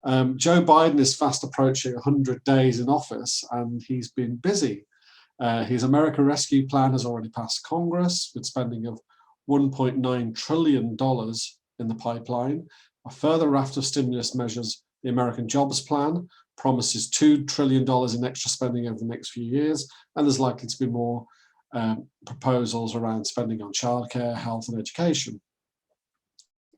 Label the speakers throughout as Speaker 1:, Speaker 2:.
Speaker 1: Joe Biden is fast approaching 100 days in office, and he's been busy. His America Rescue Plan has already passed Congress with spending of $1.9 trillion in the pipeline. A further raft of stimulus measures, the American Jobs Plan, promises $2 trillion in extra spending over the next few years, and there's likely to be more proposals around spending on childcare, health, and education.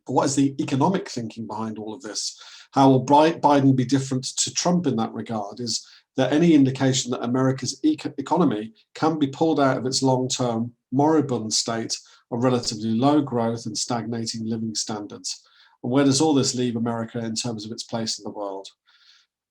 Speaker 1: But what is the economic thinking behind all of this? How will Biden be different to Trump in that regard? Is there any indication that America's economy can be pulled out of its long-term moribund state of relatively low growth and stagnating living standards? And where does all this leave America in terms of its place in the world?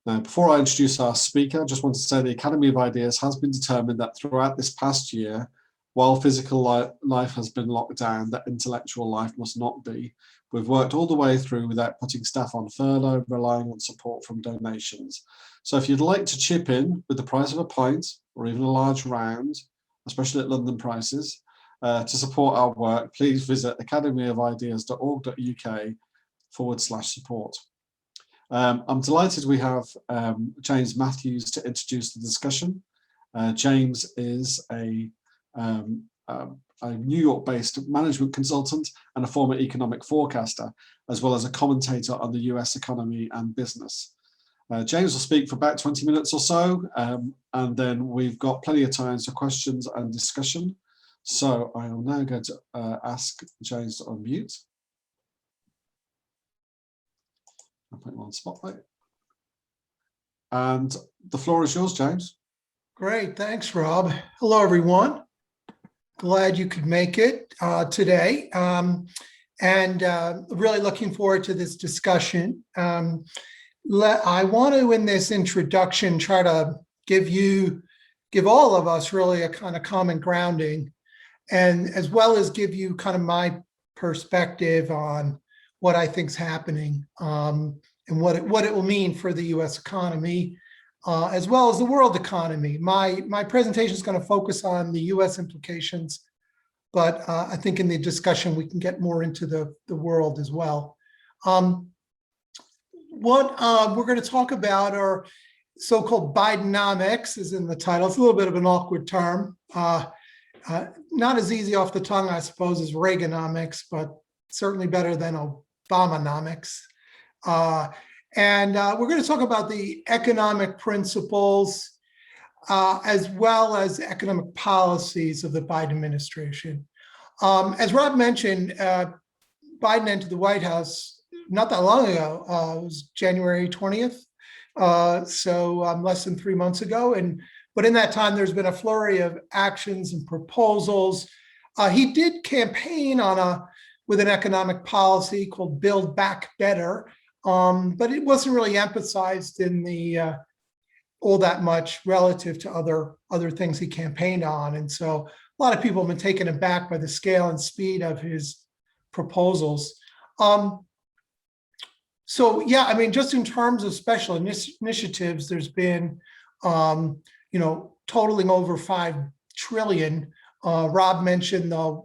Speaker 1: Now, before I introduce our speaker, I just want to say the Academy of Ideas has been determined that throughout this past year, while physical life has been locked down, that intellectual life must not be. We've worked all the way through without putting staff on furlough, relying on support from donations. So if you'd like to chip in with the price of a pint or even a large round, especially at London prices, to support our work, please visit academyofideas.org.uk/support. I'm delighted we have James Matthews to introduce the discussion. James is a New York-based management consultant and a former economic forecaster, as well as a commentator on the US economy and business. James will speak for about 20 minutes or so, and then we've got plenty of time for questions and discussion. So I am now going to ask James to unmute. I'll put him on spotlight. And the floor is yours, James.
Speaker 2: Great, thanks, Rob. Hello, everyone. Glad you could make it today, and really looking forward to this discussion. I want to, in this introduction, try to give all of us really a kind of common grounding, and as well as give you kind of my perspective on what I think is happening and what it will mean for the U.S. economy, as well as the world economy. My presentation is going to focus on the U.S. implications, but I think in the discussion we can get more into the world as well. What we're going to talk about are so-called Bidenomics, is in the title. It's a little bit of an awkward term. Not as easy off the tongue, I suppose, as Reaganomics, but certainly better than Obamanomics. And we're going to talk about the economic principles as well as economic policies of the Biden administration. As Rob mentioned, Biden entered the White House not that long ago. It was January 20th, so less than 3 months ago. But in that time, there's been a flurry of actions and proposals. He did campaign with an economic policy called Build Back Better, but it wasn't really emphasized in the all that much relative to other things he campaigned on. And so a lot of people have been taken aback by the scale and speed of his proposals. So yeah, I mean, just in terms of special initiatives, there's been, totaling over $5 trillion. Rob mentioned the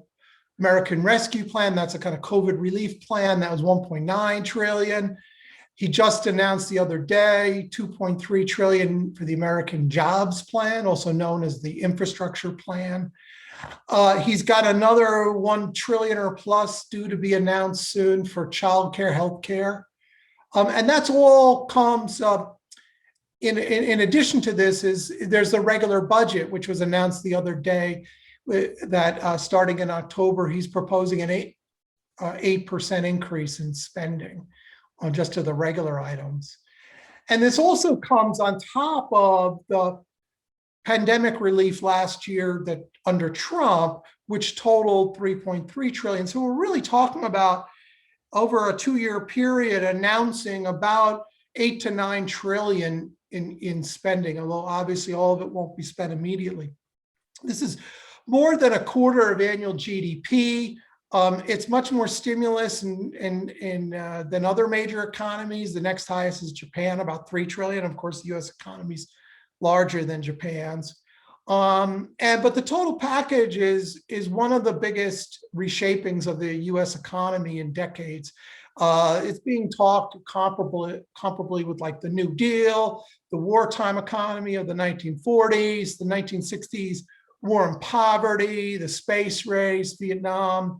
Speaker 2: American Rescue Plan. That's a kind of COVID relief plan. That was $1.9 trillion. He just announced the other day $2.3 trillion for the American Jobs Plan, also known as the Infrastructure Plan. He's got another $1 trillion or plus due to be announced soon for childcare, healthcare. And that's all comes up. In addition to this, there's the regular budget, which was announced the other day, that starting in October, he's proposing an 8% increase in spending on just to the regular items. And this also comes on top of the pandemic relief last year that under Trump, which totaled $3.3 trillion. So we're really talking about over a 2-year period announcing about $8 to $9 trillion in spending, although obviously all of it won't be spent immediately. This is more than a quarter of annual GDP. It's much more stimulus than other major economies. The next highest is Japan, about $3 trillion. Of course, the US economy is larger than Japan's. But the total package is one of the biggest reshapings of the US economy in decades. It's being talked comparably with like the New Deal, the wartime economy of the 1940s, the 1960s, war and poverty, the space race, Vietnam.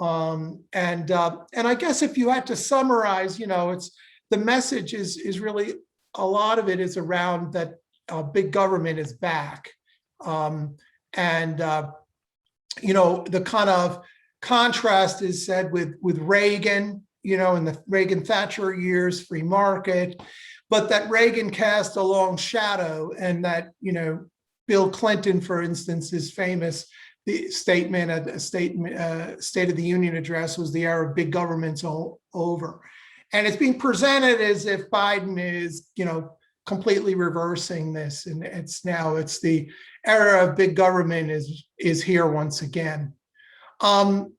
Speaker 2: And I guess if you had to summarize, it's the message is really, a lot of it is around that big government is back. The kind of contrast is said with Reagan, in the Reagan-Thatcher years, free market, but that Reagan cast a long shadow, and that, Bill Clinton, for instance, his famous statement at the State of the Union address was the era of big government's over. And it's being presented as if Biden is, completely reversing this. And it's the era of big government is here once again. Biden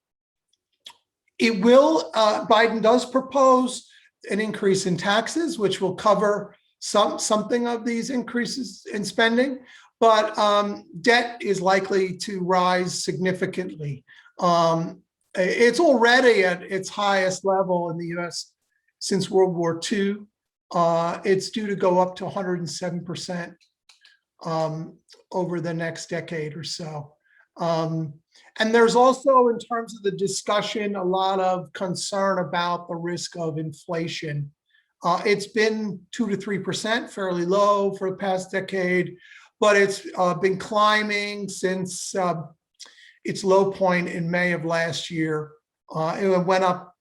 Speaker 2: does propose an increase in taxes, which will cover something of these increases in spending, but debt is likely to rise significantly. It's already at its highest level in the US since World War II. It's due to go up to 107% over the next decade or so. And there's also, in terms of the discussion, a lot of concern about the risk of inflation. It's been 2 to 3%, fairly low for the past decade, but it's been climbing since its low point in May of last year. It went up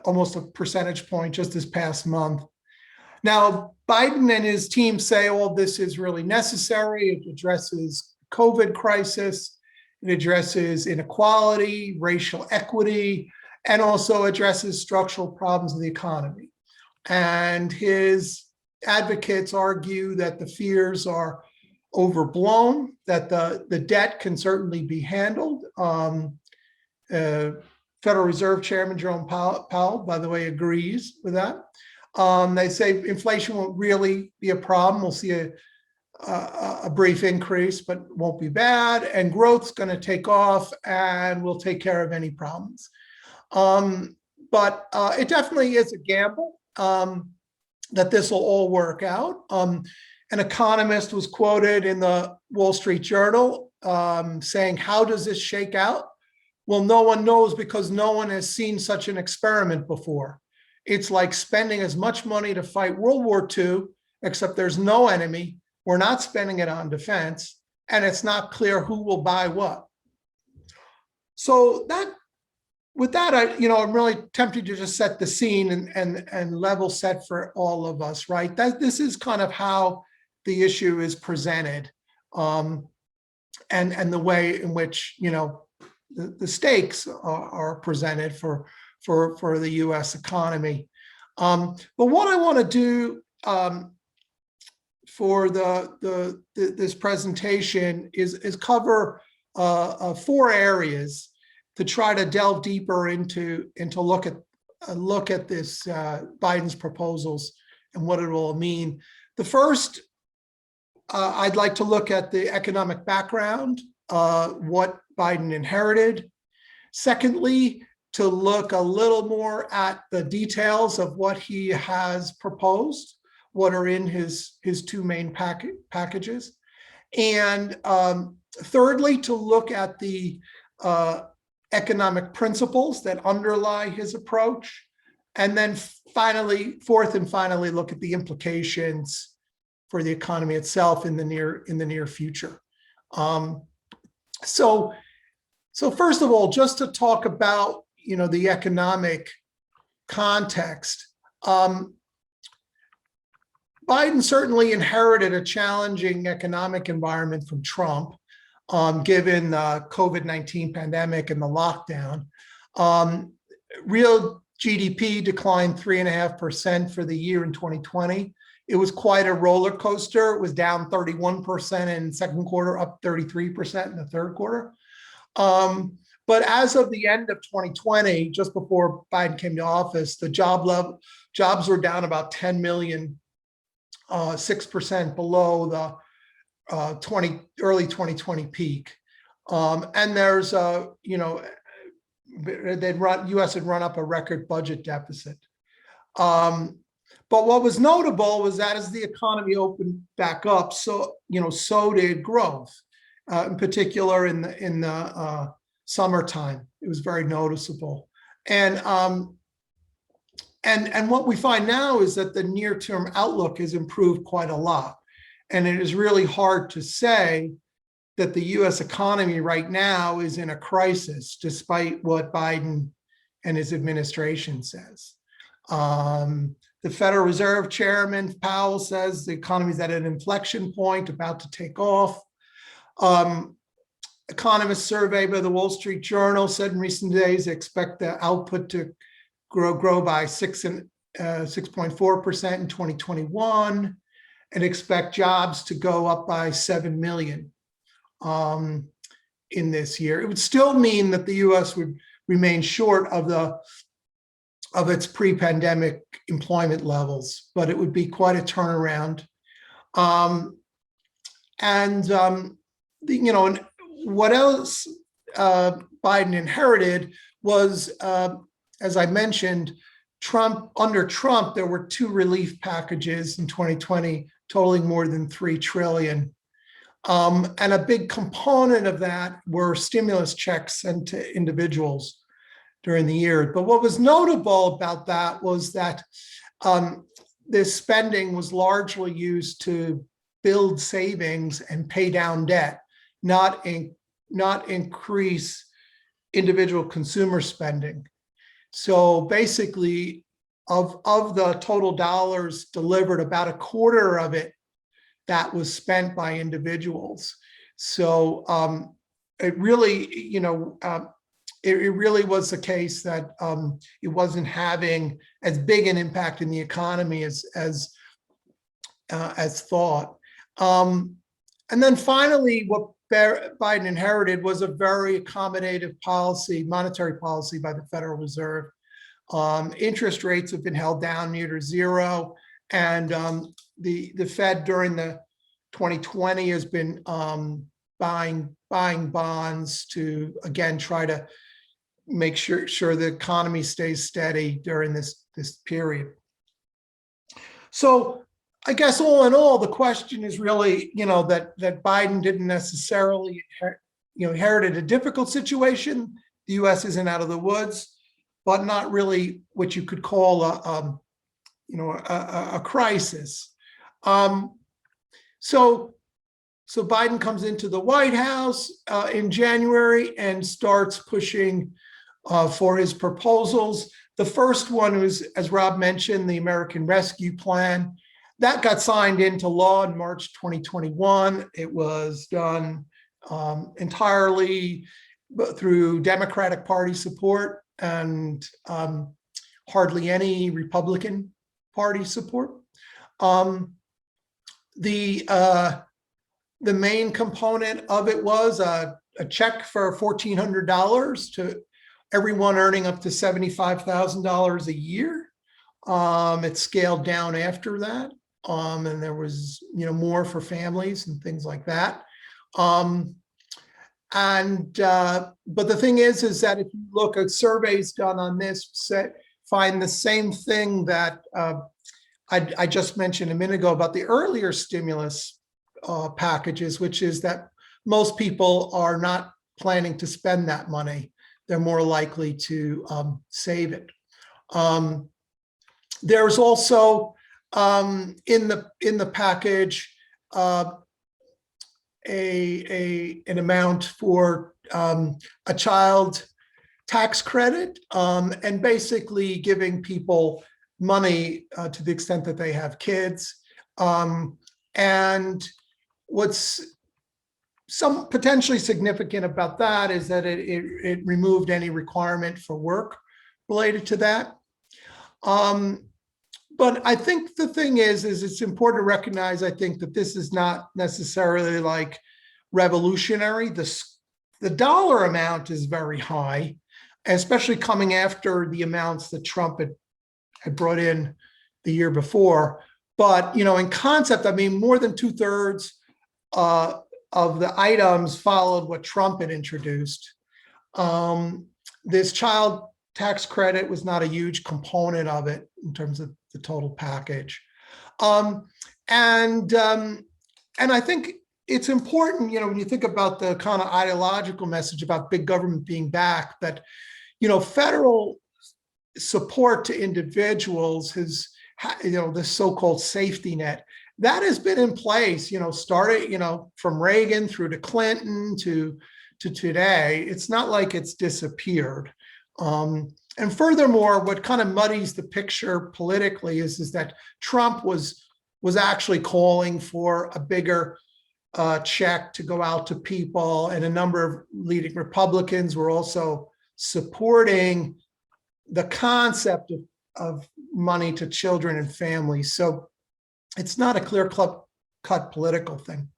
Speaker 2: almost a percentage point just this past month. Now, Biden and his team say, well, this is really necessary. It addresses COVID crisis. It addresses inequality, racial equity, and also addresses structural problems of the economy. And his advocates argue that the fears are overblown, that the debt can certainly be handled. Federal Reserve Chairman Jerome Powell, by the way, agrees with that. They say inflation won't really be a problem. We'll see a brief increase, but won't be bad. And growth's going to take off, and we'll take care of any problems. But it definitely is a gamble that this will all work out. An economist was quoted in the Wall Street Journal saying, "How does this shake out?" Well, no one knows, because no one has seen such an experiment before. It's like spending as much money to fight World War II, except there's no enemy. We're not spending it on defense, and it's not clear who will buy what. So with that, I'm really tempted to just set the scene and level set for all of us, right? This is kind of how the issue is presented, and the way in which, the stakes are presented for the U.S. economy. But what I want to do for this presentation is cover 4 areas to try to delve deeper into look at this Biden's proposals and what it will mean. The first, I'd like to look at the economic background, what Biden inherited. Secondly, to look a little more at the details of what he has proposed, what are in his 2 main packages. And thirdly, to look at the economic principles that underlie his approach. And then fourth and finally, look at the implications for the economy itself in the near future. So first of all, just to talk about, the economic context, Biden certainly inherited a challenging economic environment from Trump, given the COVID-19 pandemic and the lockdown. Real GDP declined 3.5% for the year in 2020. It was quite a roller coaster. It was down 31% in the second quarter, up 33% in the third quarter. But as of the end of 2020, just before Biden came to office, the jobs were down about 10 million, 6% below the early 2020 peak. And there's U.S. had run up a record budget deficit. But what was notable was that as the economy opened back up, so did growth, in particular in the summertime. It was very noticeable. And what we find now is that the near-term outlook has improved quite a lot. And it is really hard to say that the US economy right now is in a crisis, despite what Biden and his administration says. The Federal Reserve Chairman Powell says the economy is at an inflection point, about to take off. Economists surveyed by the Wall Street Journal said in recent days they expect the output to grow by 6.4% in 2021, and expect jobs to go up by 7 million in this year. It would still mean that the U.S. would remain short of its pre-pandemic employment levels, but it would be quite a turnaround. And what else Biden inherited was, as I mentioned, under Trump, there were 2 relief packages in 2020 totaling more than $3 trillion. And a big component of that were stimulus checks sent to individuals during the year. But what was notable about that was that this spending was largely used to build savings and pay down debt, not increase individual consumer spending. So basically, of the total dollars delivered, about a quarter of it that was spent by individuals. So it really, it really was the case that it wasn't having as big an impact in the economy as thought. And then finally, what Biden inherited was a very accommodative policy, monetary policy by the Federal Reserve. Interest rates have been held down near to zero, and the Fed during the 2020 has been buying bonds to, again, try to make sure the economy stays steady during this period. So I guess all in all, the question is really, that Biden didn't necessarily inherited a difficult situation. The U.S. isn't out of the woods, but not really what you could call a crisis. So Biden comes into the White House in January and starts pushing for his proposals. The first one was, as Rob mentioned, the American Rescue Plan. That got signed into law in March 2021. It was done entirely through Democratic Party support and hardly any Republican Party support. The main component of it was a check for $1,400 to everyone earning up to $75,000 a year. It scaled down after that, and there was more for families and things like that. But the thing is that if you look at surveys done on this, find the same thing that I just mentioned a minute ago about the earlier stimulus packages, which is that most people are not planning to spend that money. They're more likely to save it. There's also in the package an amount for a child tax credit, and basically giving people money to the extent that they have kids. And what's some potentially significant about that is that it removed any requirement for work related to that. But I think the thing is it's important to recognize, I think, that this is not necessarily like revolutionary. The dollar amount is very high, especially coming after the amounts that Trump had brought in the year before. But, in concept, I mean, more than 2/3 of the items followed what Trump had introduced. this child tax credit was not a huge component of it in terms of the total package. And I think it's important, when you think about the kind of ideological message about big government being back, that, federal support to individuals has, this so-called safety net, that has been in place, started, from Reagan through to Clinton to today. It's not like it's disappeared. And furthermore, what kind of muddies the picture politically is that Trump was actually calling for a bigger check to go out to people, and a number of leading Republicans were also supporting the concept of money to children and families. So it's not a clear-cut political thing.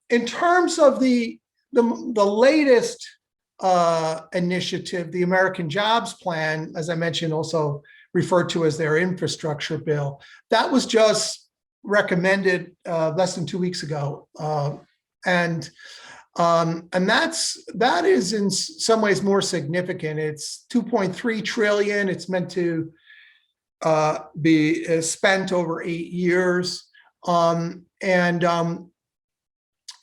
Speaker 2: In terms of the latest initiative, the American Jobs Plan, as I mentioned, also referred to as their infrastructure bill, that was just recommended less than 2 weeks ago, and that is in some ways more significant. It's 2.3 trillion. It's meant to be spent over 8 years, and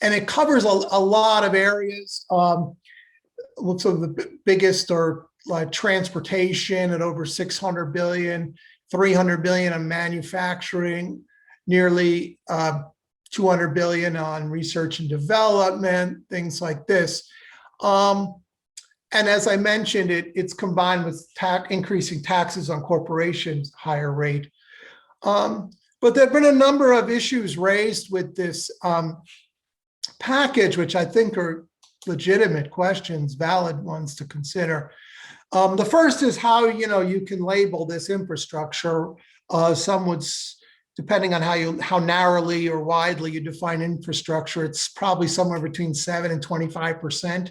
Speaker 2: it covers a lot of areas. So the biggest are like transportation at over 600 billion, 300 billion on manufacturing, nearly 200 billion on research and development, things like this. And as I mentioned, it's combined with increasing taxes on corporations, higher rate. But there have been a number of issues raised with this package, which I think are legitimate questions, valid ones to consider. The first is how you can label this infrastructure. Some would, depending on how narrowly or widely you define infrastructure, it's probably somewhere between 7 and 25%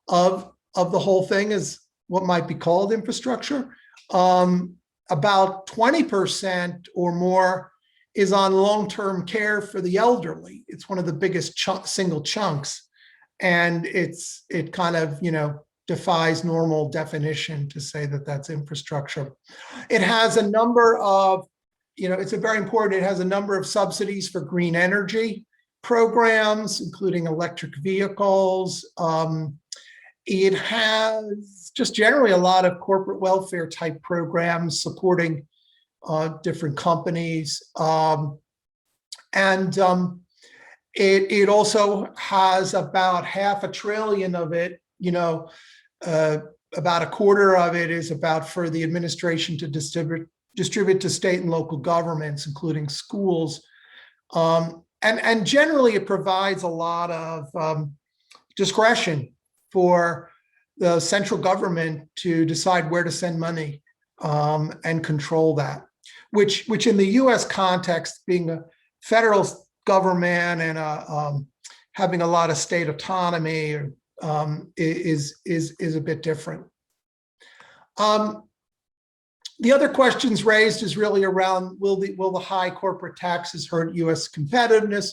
Speaker 2: of the whole thing is what might be called infrastructure. About 20% or more is on long-term care for the elderly. It's one of the biggest single chunks. And it kind of, defies normal definition to say that that's infrastructure. It has a number of, it's very important, it has a number of subsidies for green energy programs, including electric vehicles. It has just generally a lot of corporate welfare type programs supporting different companies. It also has about $500 billion of it, about a quarter of it is about for the administration to distribute to state and local governments, including schools. And generally it provides a lot of discretion for the central government to decide where to send money and control that, which in the US context, being a federal government and having a lot of state autonomy is a bit different. The other questions raised is really around will the high corporate taxes hurt US competitiveness,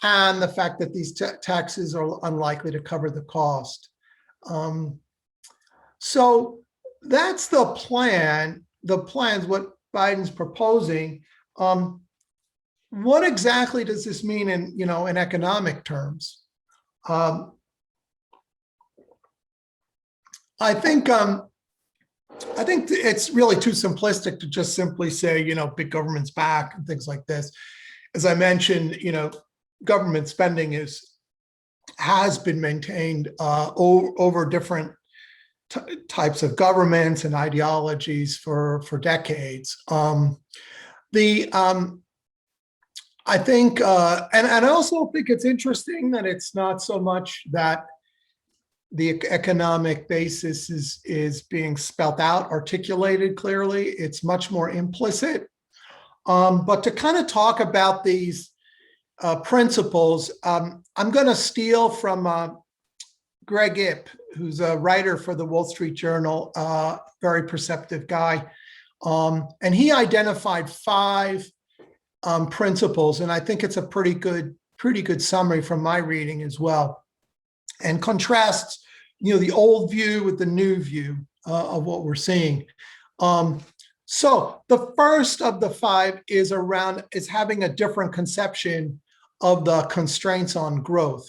Speaker 2: and the fact that these taxes are unlikely to cover the cost. So that's the plan. The plan's what Biden's proposing. What exactly does this mean in economic terms? I think it's really too simplistic to just simply say, big government's back and things like this. As I mentioned, government spending has been maintained over different types of governments and ideologies for decades. I think, and I also think it's interesting that it's not so much that the economic basis is being spelt out, articulated clearly. It's much more implicit. But to kind of talk about these principles, I'm going to steal from Greg Ip, who's a writer for the Wall Street Journal, very perceptive guy. And he identified 5 principles, and I think it's a pretty good summary from my reading as well, and contrasts the old view with the new view of what we're seeing. So the first of the 5 is having a different conception of the constraints on growth.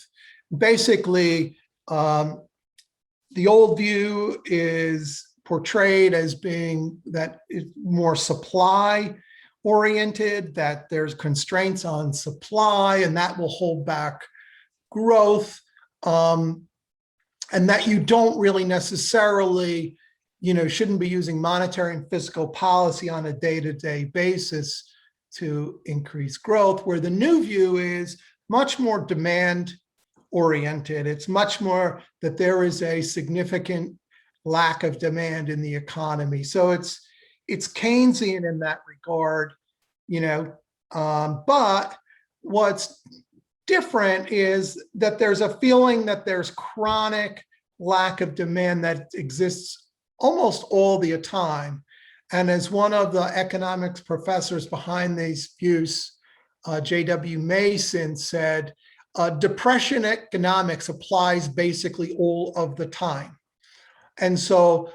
Speaker 2: Basically, the old view is portrayed as being that it's more supply oriented, that there's constraints on supply and that will hold back growth, and that you don't really necessarily, shouldn't be using monetary and fiscal policy on a day-to-day basis to increase growth, where the new view is much more demand oriented. It's much more that there is a significant lack of demand in the economy. So it's Keynesian in that regard, but what's different is that there's a feeling that there's chronic lack of demand that exists almost all the time. And as one of the economics professors behind these views, J.W. Mason, said, depression economics applies basically all of the time. And so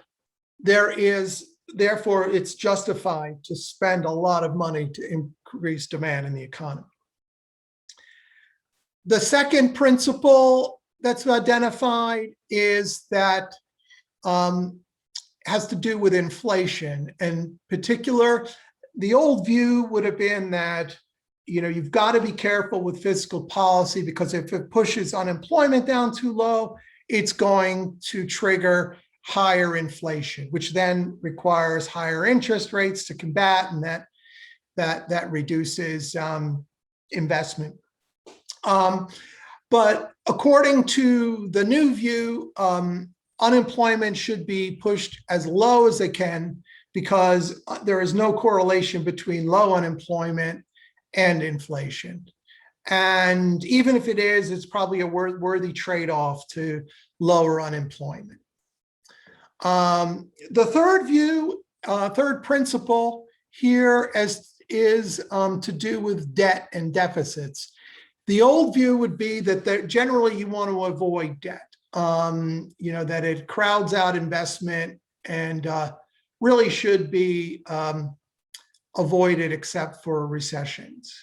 Speaker 2: therefore, it's justified to spend a lot of money to increase demand in the economy. The second principle that's identified is that has to do with inflation. In particular, the old view would have been that you've got to be careful with fiscal policy, because if it pushes unemployment down too low, it's going to trigger higher inflation, which then requires higher interest rates to combat, and that reduces investment. But according to the new view, unemployment should be pushed as low as it can, because there is no correlation between low unemployment and inflation. And even if it is, it's probably a worthy trade-off to lower unemployment. The third view, third principle here is to do with debt and deficits. The old view would be that generally you want to avoid debt, that it crowds out investment and really should be avoided except for recessions.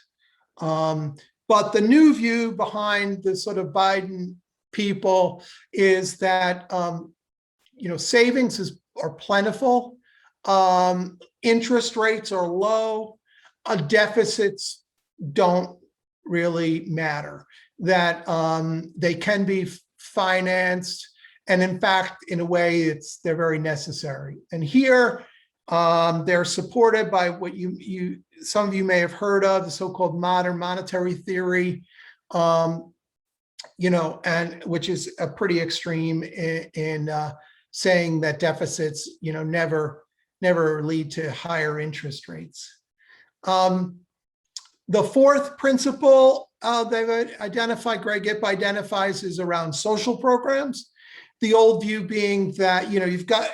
Speaker 2: But the new view behind the sort of Biden people is that savings are plentiful, interest rates are low, deficits don't really matter, that they can be financed, and in fact, in a way, they're very necessary. And here, they're supported by what some of you may have heard of, the so-called modern monetary theory, and which is a pretty extreme in saying that deficits, never lead to higher interest rates. The fourth principle they've identified, Greg Ip identifies, is around social programs. The old view being that, you've got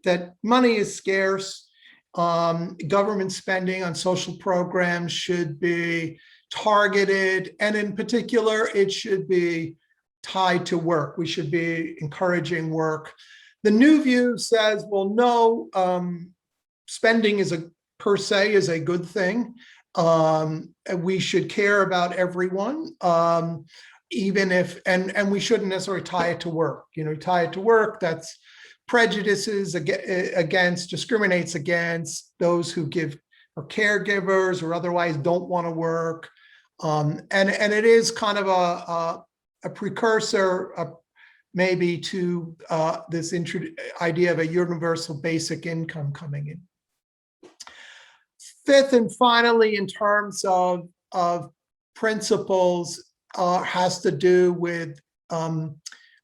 Speaker 2: that money is scarce. Government spending on social programs should be targeted, and in particular, it should be tied to work. We should be encouraging work. The new view says, well, no, spending per se is a good thing. We should care about everyone, even if, and we shouldn't necessarily tie it to work. Tie it to work, that's prejudices discriminates against those who are caregivers or otherwise don't want to work. And it is kind of a precursor maybe to this idea of a universal basic income coming in. Fifth and finally, in terms of principles, has to do with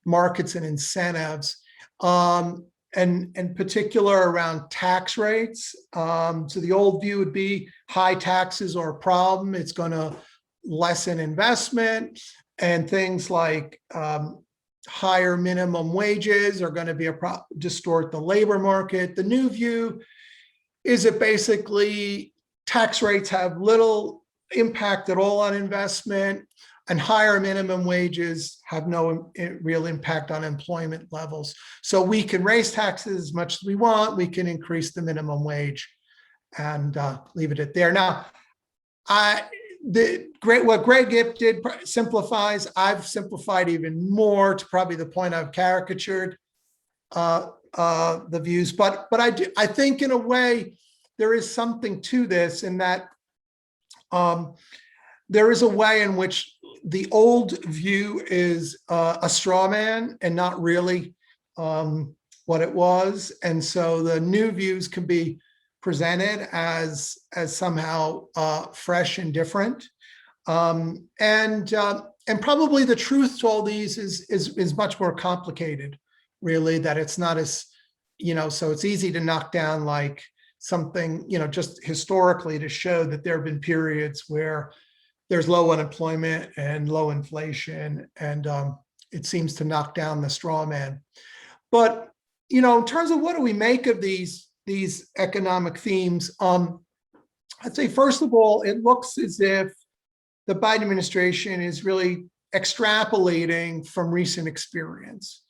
Speaker 2: markets and incentives, and in particular around tax rates. So the old view would be high taxes are a problem. It's going to lessen investment, and things like higher minimum wages are going to distort the labor market. The new view is that basically tax rates have little impact at all on investment. and higher minimum wages have no real impact on employment levels. So we can raise taxes as much as we want. We can increase the minimum wage and leave it at there. Now, what Greg Gipp did simplifies. I've simplified even more to probably the point I've caricatured the views. But I think in a way there is something to this, in that there is a way in which the old view is a straw man and not really what it was, and so the new views can be presented as somehow fresh and different, and probably the truth to all these is much more complicated, really. That it's not as, so it's easy to knock down like something, just historically, to show that there have been periods where there's low unemployment and low inflation, and it seems to knock down the straw man. But in terms of what do we make of these economic themes, I'd say first of all, it looks as if the Biden administration is really extrapolating from recent experience,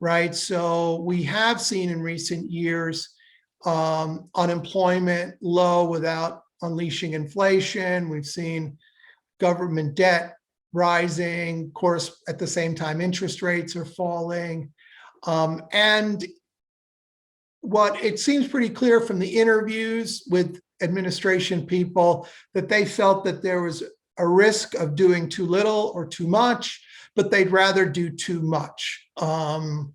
Speaker 2: right? So we have seen in recent years unemployment low without unleashing inflation. We've seen government debt rising. Of course, at the same time, interest rates are falling. And what it seems pretty clear from the interviews with administration people, that they felt that there was a risk of doing too little or too much, but they'd rather do too much. And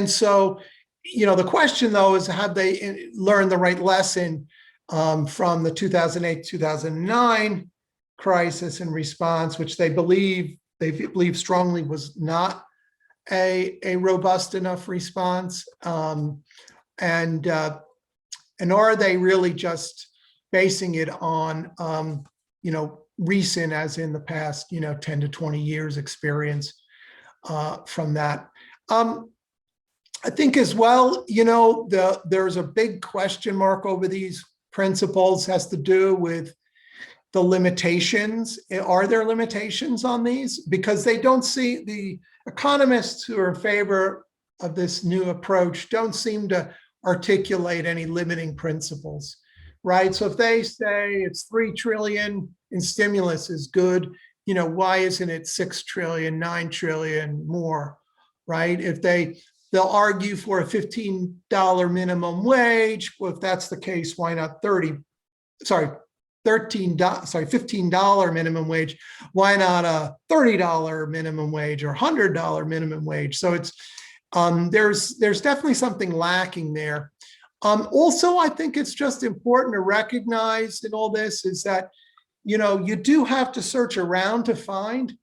Speaker 2: so, the question though is, have they learned the right lesson from the 2008-2009 crisis and response, which they believe strongly was not a robust enough response, and are they really just basing it on recent, as in the past 10 to 20 years experience from that. I think as well, there's a big question mark over these principles, has to do with the limitations. Are there limitations on these? Because they don't see, the economists who are in favor of this new approach don't seem to articulate any limiting principles, right? So if they say it's 3 trillion in stimulus is good, why isn't it 6 trillion, 9 trillion more, right? If they'll argue for a $15 minimum wage. Well, if that's the case, why not $15 minimum wage? Why not a $30 minimum wage or $100 minimum wage? So it's there's definitely something lacking there. Also, I think it's just important to recognize in all this is that you do have to search around to find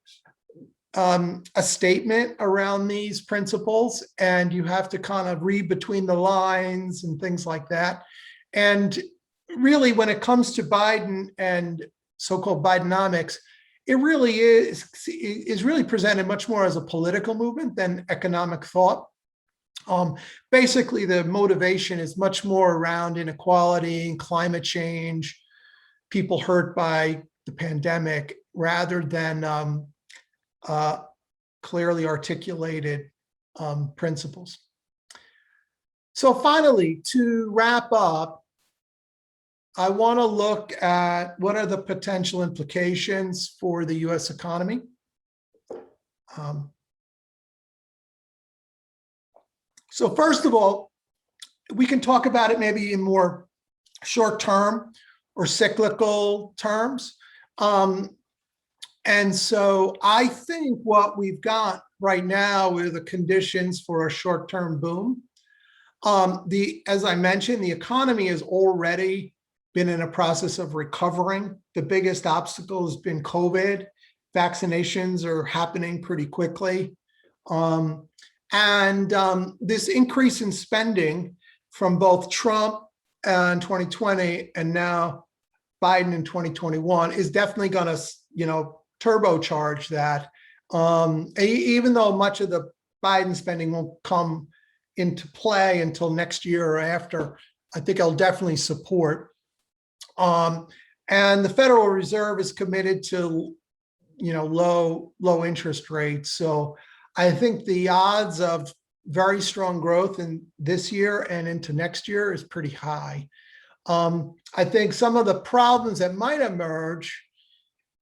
Speaker 2: a statement around these principles, and you have to kind of read between the lines and things like that. And really, when it comes to Biden and so-called Bidenomics, it really is really presented much more as a political movement than economic thought. Basically, the motivation is much more around inequality and climate change, people hurt by the pandemic, rather than clearly articulated principles. So finally, to wrap up, I want to look at what are the potential implications for the US economy. So first of all, we can talk about it maybe in more short-term or cyclical terms. And so I think what we've got right now are the conditions for a short-term boom. As I mentioned, the economy has already been in a process of recovering. The biggest obstacle has been COVID. Vaccinations are happening pretty quickly. This increase in spending from both Trump in 2020 and now Biden in 2021 is definitely going to, turbocharge that. Even though much of the Biden spending won't come into play until next year or after, I think it'll definitely support. And the Federal Reserve is committed to, low interest rates. So I think the odds of very strong growth in this year and into next year is pretty high. I think some of the problems that might emerge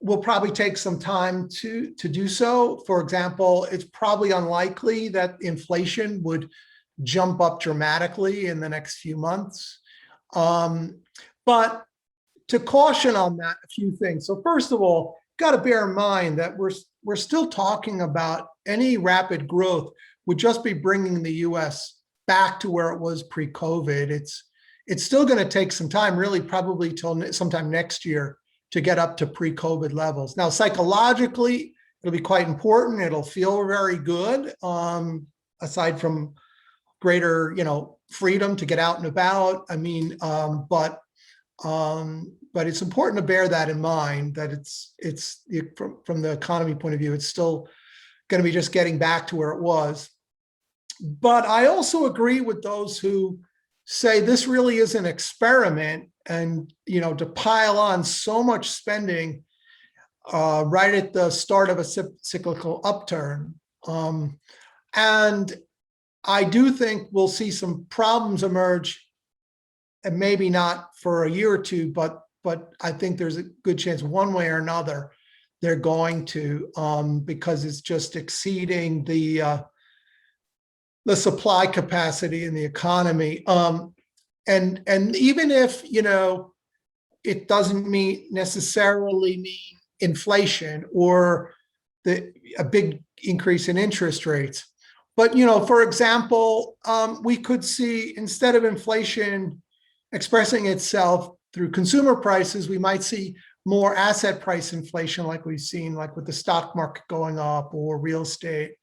Speaker 2: will probably take some time to do so. For example, it's probably unlikely that inflation would jump up dramatically in the next few months. But to caution on that, a few things. So first of all, got to bear in mind that we're still talking about any rapid growth would just be bringing the U.S. back to where it was pre-COVID. It's still going to take some time, really probably till sometime next year, to get up to pre-COVID levels. Now, psychologically, it'll be quite important. It'll feel very good, aside from greater, freedom to get out and about. I mean, but it's important to bear that in mind, that it's from the economy point of view, it's still going to be just getting back to where it was. But I also agree with those who say this really is an experiment, and to pile on so much spending right at the start of a cyclical upturn. And I do think we'll see some problems emerge, and maybe not for a year or two, but I think there's a good chance one way or another they're going to, because it's just exceeding the supply capacity in the economy. And even if, it doesn't necessarily mean inflation or a big increase in interest rates. But, for example, we could see, instead of inflation expressing itself through consumer prices, we might see more asset price inflation, like we've seen, like with the stock market going up or real estate.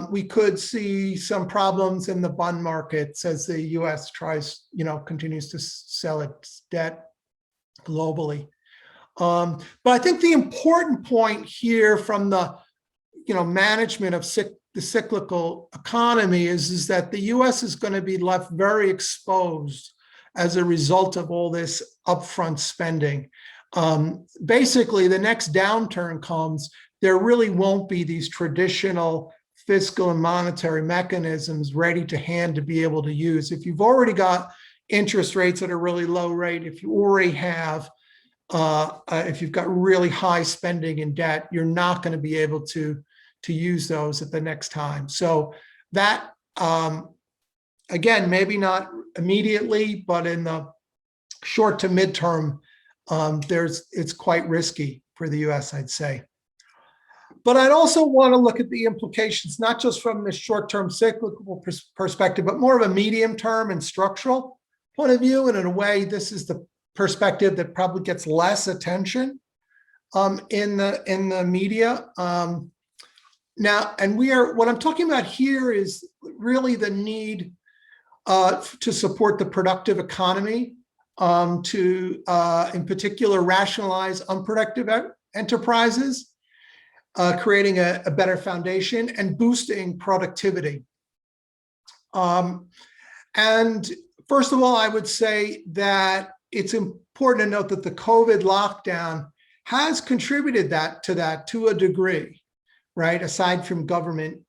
Speaker 2: We could see some problems in the bond markets as the U.S. continues to sell its debt globally. But I think the important point here from the management of the cyclical economy is that the U.S. is going to be left very exposed as a result of all this upfront spending. Basically, the next downturn comes, there really won't be these traditional fiscal and monetary mechanisms ready to hand to be able to use. If you've already got interest rates at a really low rate, if you already have, if you've got really high spending and debt, you're not going to be able to use those at the next time. So that, again, maybe not immediately, but in the short to midterm, it's quite risky for the US, I'd say. But I'd also want to look at the implications, not just from the short-term cyclical perspective, but more of a medium-term and structural point of view. And in a way, this is the perspective that probably gets less attention in the media. Now, and what I'm talking about here is really the need to support the productive economy, to, in particular, rationalize unproductive enterprises, creating a better foundation and boosting productivity. And first of all, I would say that it's important to note that the COVID lockdown has contributed to a degree, right? Aside from government,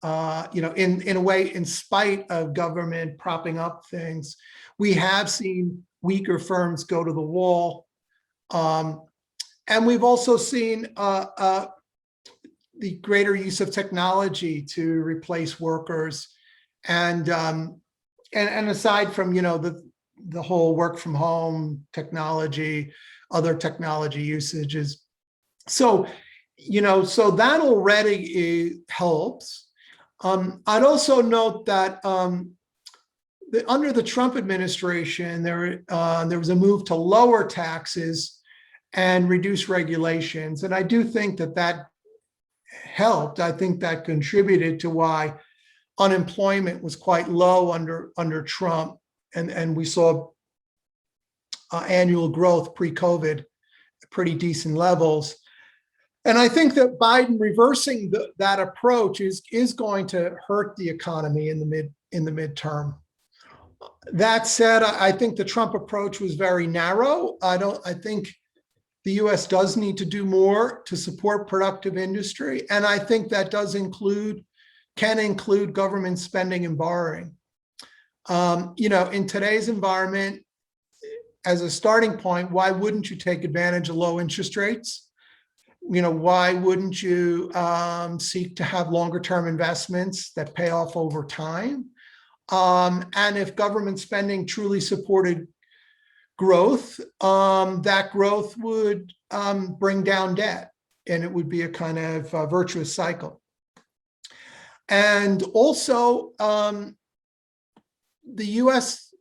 Speaker 2: in a way, in spite of government propping up things, we have seen weaker firms go to the wall. And we've also seen the greater use of technology to replace workers, and aside from the whole work from home technology, other technology usages. So so that already helps. I'd also note that under the Trump administration, there was a move to lower taxes and reduce regulations, and I do think that helped. I think that contributed to why unemployment was quite low under Trump, and we saw annual growth pre-COVID at pretty decent levels. And I think that Biden reversing that approach is going to hurt the economy in the midterm. That said, I think the Trump approach was very narrow. I think the US does need to do more to support productive industry. And I think that can include government spending and borrowing. In today's environment, as a starting point, why wouldn't you take advantage of low interest rates? Why wouldn't you seek to have longer term investments that pay off over time? And if government spending truly supported growth, that growth would bring down debt, and it would be a kind of virtuous cycle. And also, the US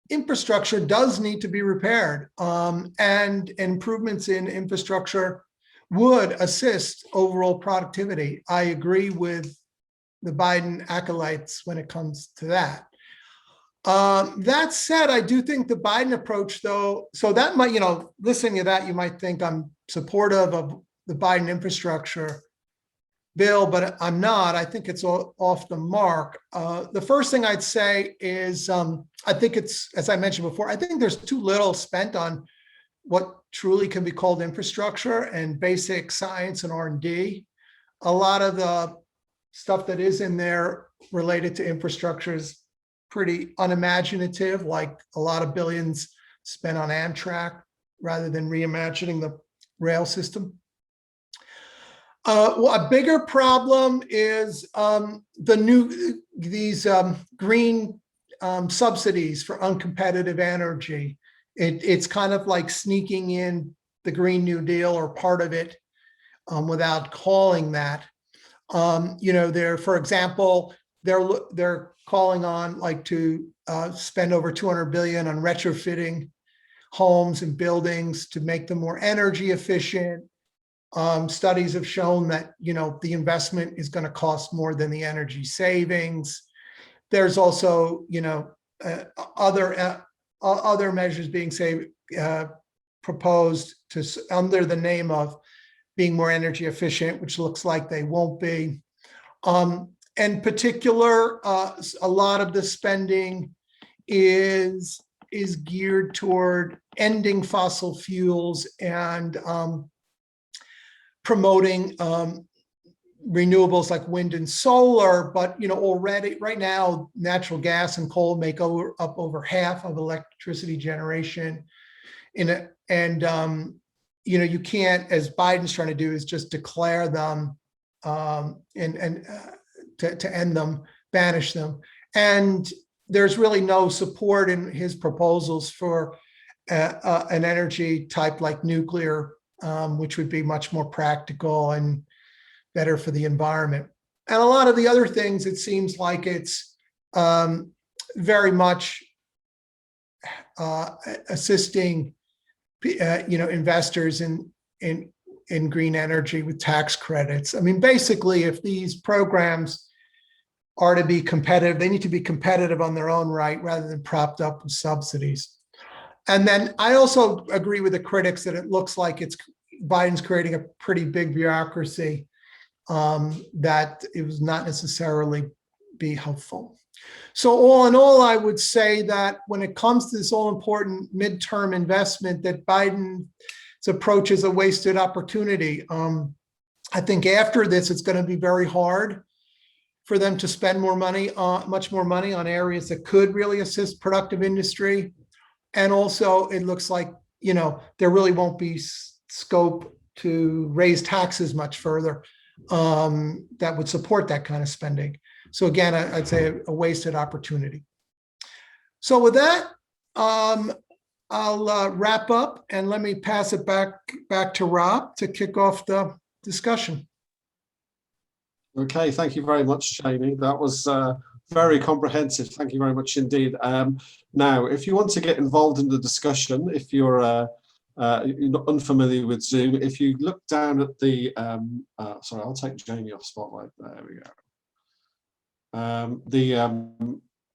Speaker 2: infrastructure does need to be repaired, and improvements in infrastructure would assist overall productivity. I agree with the Biden acolytes when it comes to that. That said, I do think the Biden approach, though, so that might, listening to that, you might think I'm supportive of the Biden infrastructure bill, but I'm not. I think it's off the mark. The first thing I'd say is I think it's, as I mentioned before, I think there's too little spent on what truly can be called infrastructure and basic science and R&D. A lot of the stuff that is in there related to infrastructure is pretty unimaginative, like a lot of billions spent on Amtrak rather than reimagining the rail system. Well, a bigger problem is these green subsidies for uncompetitive energy. It's kind of like sneaking in the Green New Deal or part of it without calling that. For example, they're calling on to spend over 200 billion on retrofitting homes and buildings to make them more energy efficient. Studies have shown that the investment is going to cost more than the energy savings. There's also other measures being proposed under the name of being more energy efficient, which looks like they won't be. In particular, a lot of the spending is geared toward ending fossil fuels and promoting renewables like wind and solar. But already right now, natural gas and coal make up over half of electricity generation. You can't, as Biden's trying to do, is just declare them to end them, banish them. And there's really no support in his proposals for an energy type like nuclear, which would be much more practical and better for the environment. And a lot of the other things, it seems like it's very much assisting investors in green energy with tax credits. I mean, basically, if these programs are to be competitive, they need to be competitive on their own right rather than propped up with subsidies. And then I also agree with the critics that it looks like Biden's creating a pretty big bureaucracy that it was not necessarily be helpful. So all in all, I would say that when it comes to this all-important midterm investment, that Biden's approach is a wasted opportunity. I think after this, it's going to be very hard for them to spend much more money on areas that could really assist productive industry. And also, it looks like, there really won't be scope to raise taxes much further that would support that kind of spending. So again, I'd say a wasted opportunity. So with that, I'll wrap up and let me pass it back to Rob to kick off the discussion.
Speaker 1: Okay, thank you very much, Jamie. That was very comprehensive. Thank you very much indeed. Now, if you want to get involved in the discussion, if you're not unfamiliar with Zoom, if you look down at the, sorry, I'll take Jamie off Spotlight. There we go.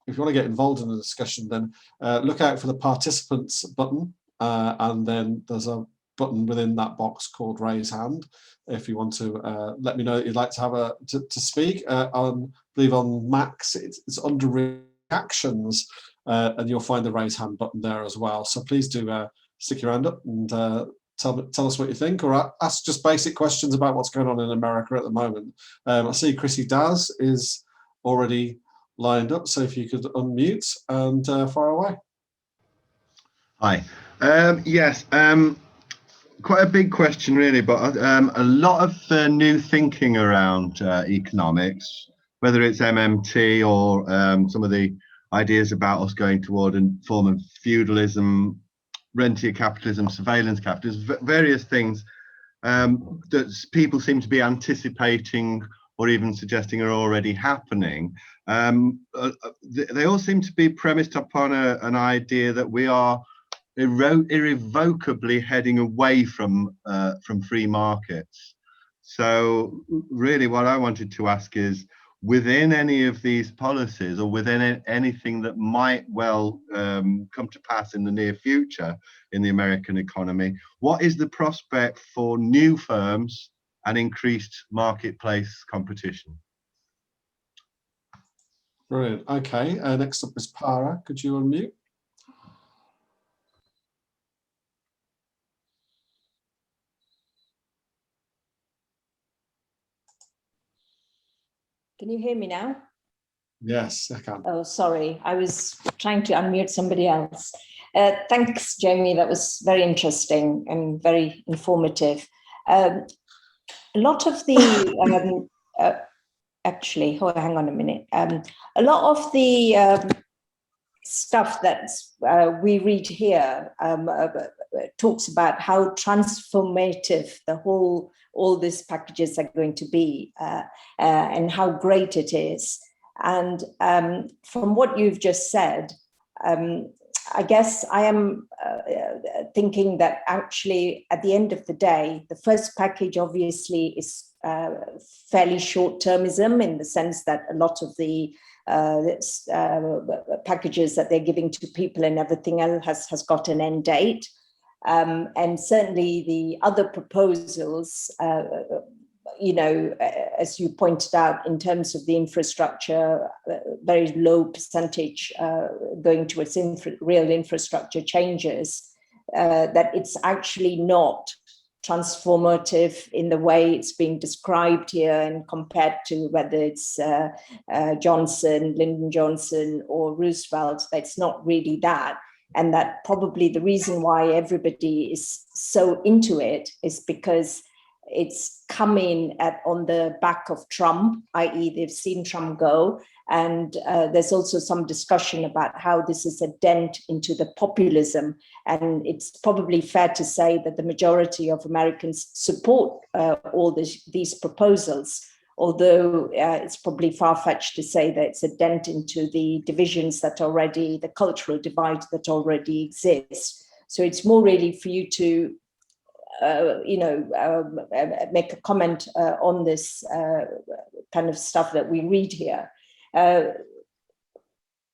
Speaker 1: If you want to get involved in the discussion, then look out for the participants button, and then there's a button within that box called raise hand. If you want to let me know that you'd like to have to speak, I believe on Macs it's under reactions. and you'll find the raise hand button there as well. So please do stick your hand up and tell us what you think, or ask just basic questions about what's going on in America at the moment. I see Chrissy Daz is already lined up, so if you could unmute and fire away.
Speaker 3: Hi. Yes, quite a big question really, but a lot of new thinking around economics, whether it's MMT or some of the ideas about us going toward a form of feudalism, rentier capitalism, surveillance capitalism, various things that people seem to be anticipating or even suggesting are already happening. They all seem to be premised upon an idea that we are irrevocably heading away from free markets. So really what I wanted to ask is, within any of these policies or within anything that might well come to pass in the near future in the American economy, what is the prospect for new firms and increased marketplace competition?
Speaker 1: Brilliant. Okay, next up is Para. Could you unmute?
Speaker 4: Can you hear me now?
Speaker 1: Yes, I can.
Speaker 4: Oh, sorry. I was trying to unmute somebody else. Thanks, Jamie. That was very interesting and very informative. A lot of the, actually, hang on a minute. A lot of the stuff that we read here talks about how transformative all these packages are going to be and how great it is. And from what you've just said, I guess I am thinking that actually at the end of the day, the first package obviously is fairly short-termism in the sense that a lot of the packages that they're giving to people and everything else has got an end date. And certainly the other proposals, you know, as you pointed out, in terms of the infrastructure, very low percentage going towards real infrastructure changes, that it's actually not transformative in the way it's being described here and compared to whether it's Johnson, Lyndon Johnson or Roosevelt. That's not really that. And that probably the reason why everybody is so into it is because it's coming on the back of Trump, i.e. they've seen Trump go. And there's also some discussion about how this is a dent into the populism. And it's probably fair to say that the majority of Americans support all these proposals, although it's probably far-fetched to say that it's a dent into the divisions that already, the cultural divide that already exists. So it's more really for you to make a comment on this kind of stuff that we read here.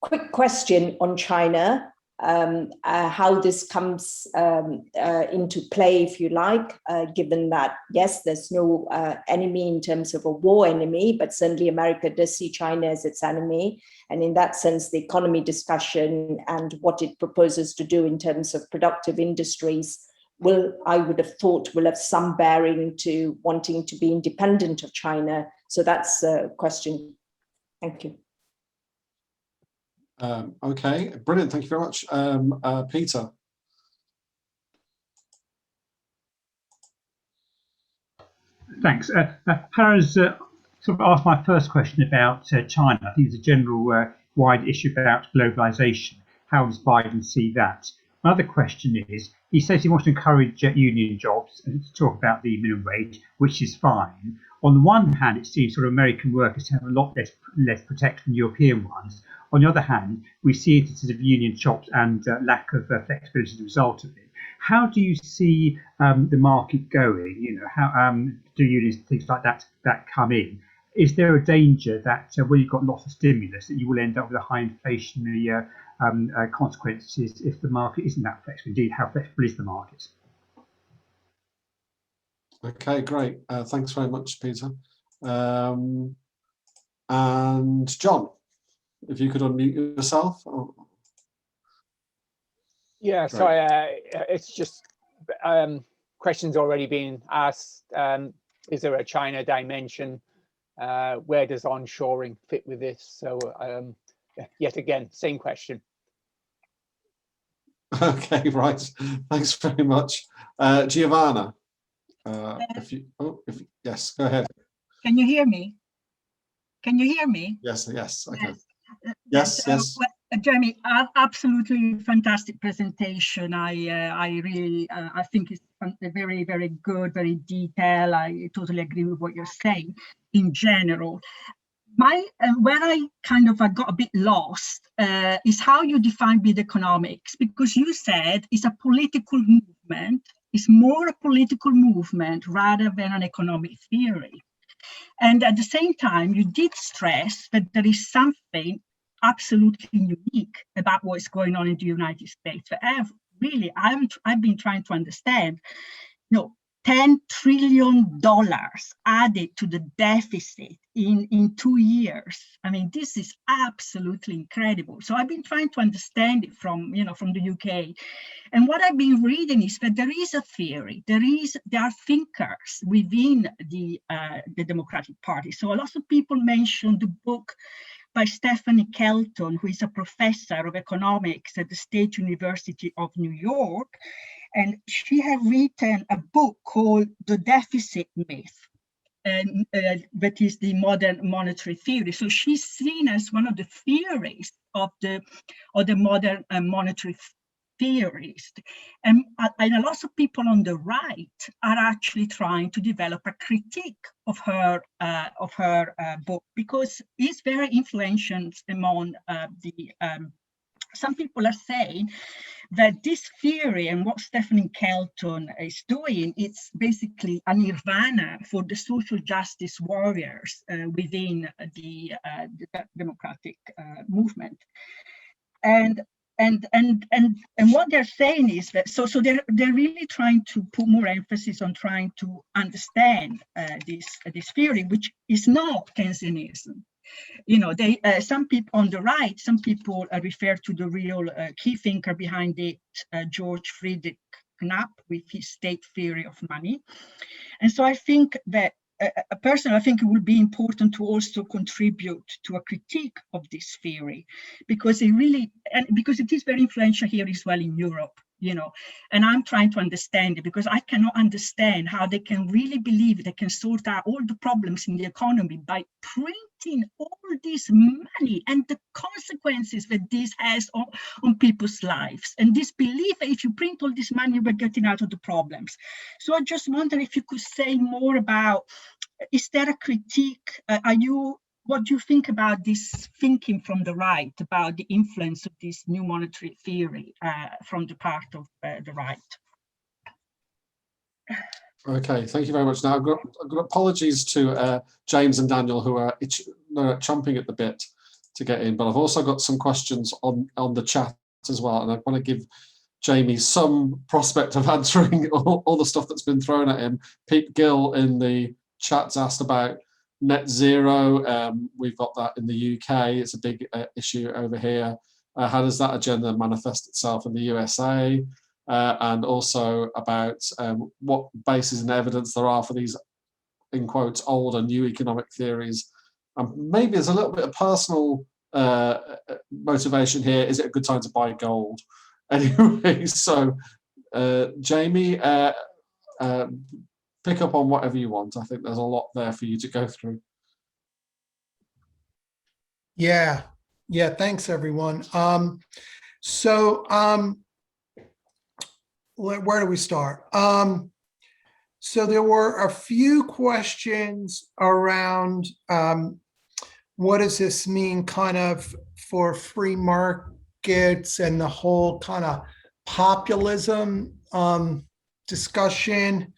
Speaker 4: Quick question on China, how this comes into play, if you like, given that, yes, there's no enemy in terms of a war enemy, but certainly America does see China as its enemy. And in that sense, the economy discussion and what it proposes to do in terms of productive industries I would have thought, will have some bearing to wanting to be independent of China. So that's a question. Thank you.
Speaker 1: Okay, brilliant. Thank you very much. Peter.
Speaker 5: Thanks. Hannah's sort of asked my first question about China. I think it's a general wide issue about globalization. How does Biden see that? My other question is, he says he wants to encourage union jobs and to talk about the minimum wage, which is fine. On the one hand, it seems sort of American workers have a lot less protection than European ones. On the other hand, we see it as union shops and lack of flexibility as a result of it. How do you see the market going? You know, how do unions, things like that come in? Is there a danger that when you've got lots of stimulus, that you will end up with a high inflationary consequences if the market isn't that flexible? Indeed, how flexible is the market?
Speaker 1: Okay, great. Thanks very much, Peter. And John, if you could unmute yourself.
Speaker 6: Yeah, so it's just questions already been asked. Is there a China dimension? Where does onshoring fit with this? So yet again, same question.
Speaker 1: Okay, right. Thanks very much. Giovanna, yes, go ahead.
Speaker 7: Can you hear me? Can you hear me?
Speaker 1: Yes, yes, okay.
Speaker 7: Yes.
Speaker 1: Yes.
Speaker 7: Well, Jeremy, absolutely fantastic presentation. I really, I think it's very, very good, very detailed. I totally agree with what you're saying in general. Where I got a bit lost is how you define Bidenomics, because you said it's a political movement. It's more a political movement rather than an economic theory. And at the same time, you did stress that there is something absolutely unique about what's going on in the United States. I've been trying to understand, $10 trillion added to the deficit in 2 years. I mean, this is absolutely incredible. So I've been trying to understand it from the UK. And what I've been reading is that there is a theory, there are thinkers within the Democratic Party. So a lot of people mention the book by Stephanie Kelton, who is a professor of economics at the State University of New York. And she has written a book called The Deficit Myth, and that is the modern monetary theory. So she's seen as one of the theorists of the modern monetary theorist. And a lot of people on the right are actually trying to develop a critique of her book, because it's very influential among some people are saying that this theory and what Stephanie Kelton is doing, it's basically a nirvana for the social justice warriors within the democratic movement. And what they're saying is that so they're really trying to put more emphasis on trying to understand this theory, which is not Keynesianism. Some people on the right, some people refer to the real key thinker behind it, George Friedrich Knapp, with his state theory of money. And so I think that personally, I think it would be important to also contribute to a critique of this theory, because because it is very influential here as well in Europe. And I'm trying to understand it, because I cannot understand how they can really believe they can sort out all the problems in the economy by printing all this money and the consequences that this has on people's lives. And this belief that if you print all this money, we're getting out of the problems. So I just wonder if you could say more about, is there a critique? What do you think about this thinking from the right about the influence of this new monetary theory from the part of the right?
Speaker 1: Okay, thank you very much. Now, I've got apologies to James and Daniel, who are chomping at the bit to get in, but I've also got some questions on the chat as well, and I want to give Jamie some prospect of answering all the stuff that's been thrown at him. Pete Gill in the chat's asked about net zero. We've got that in the UK. It's a big issue over here. How does that agenda manifest itself in the USA? And also about what basis and evidence there are for these, in quotes, old and new economic theories. Maybe there's a little bit of personal motivation here. Is it a good time to buy gold? Anyway, so Jamie, pick up on whatever you want. I think there's a lot there for you to go through.
Speaker 2: Yeah, thanks everyone. Where do we start? So there were a few questions around what does this mean kind of for free markets and the whole kind of populism discussion.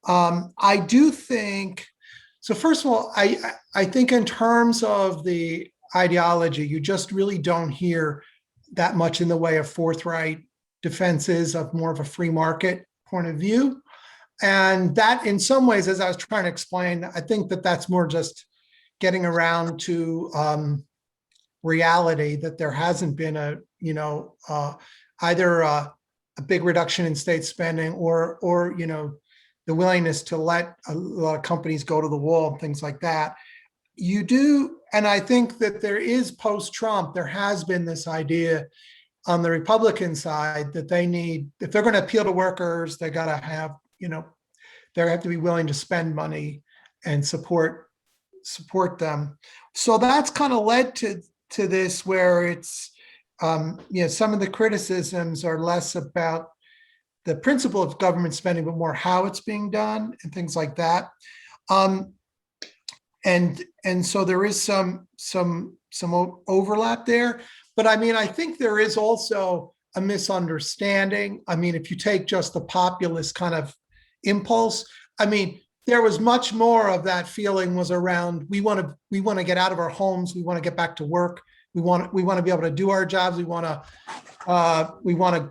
Speaker 2: I do think, so first of all, I think in terms of the ideology, you just really don't hear that much in the way of forthright defenses of more of a free market point of view. And that in some ways, as I was trying to explain, I think that that's more just getting around to reality, that there hasn't been either a big reduction in state spending, or you know, the willingness to let a lot of companies go to the wall and things like that. You do, and I think that there is post-Trump, there has been this idea on the Republican side that they need, if they're going to appeal to workers, they got to have, you know, they have to be willing to spend money and support them. So that's kind of led to this, where it's, you know, some of the criticisms are less about the principle of government spending, but more how it's being done and things like that. And so there is some overlap there. But I mean, I think there is also a misunderstanding. I mean, if you take just the populist kind of impulse, I mean, there was much more of that feeling was around, we want to get out of our homes, we want to get back to work, we want to be able to do our jobs, we want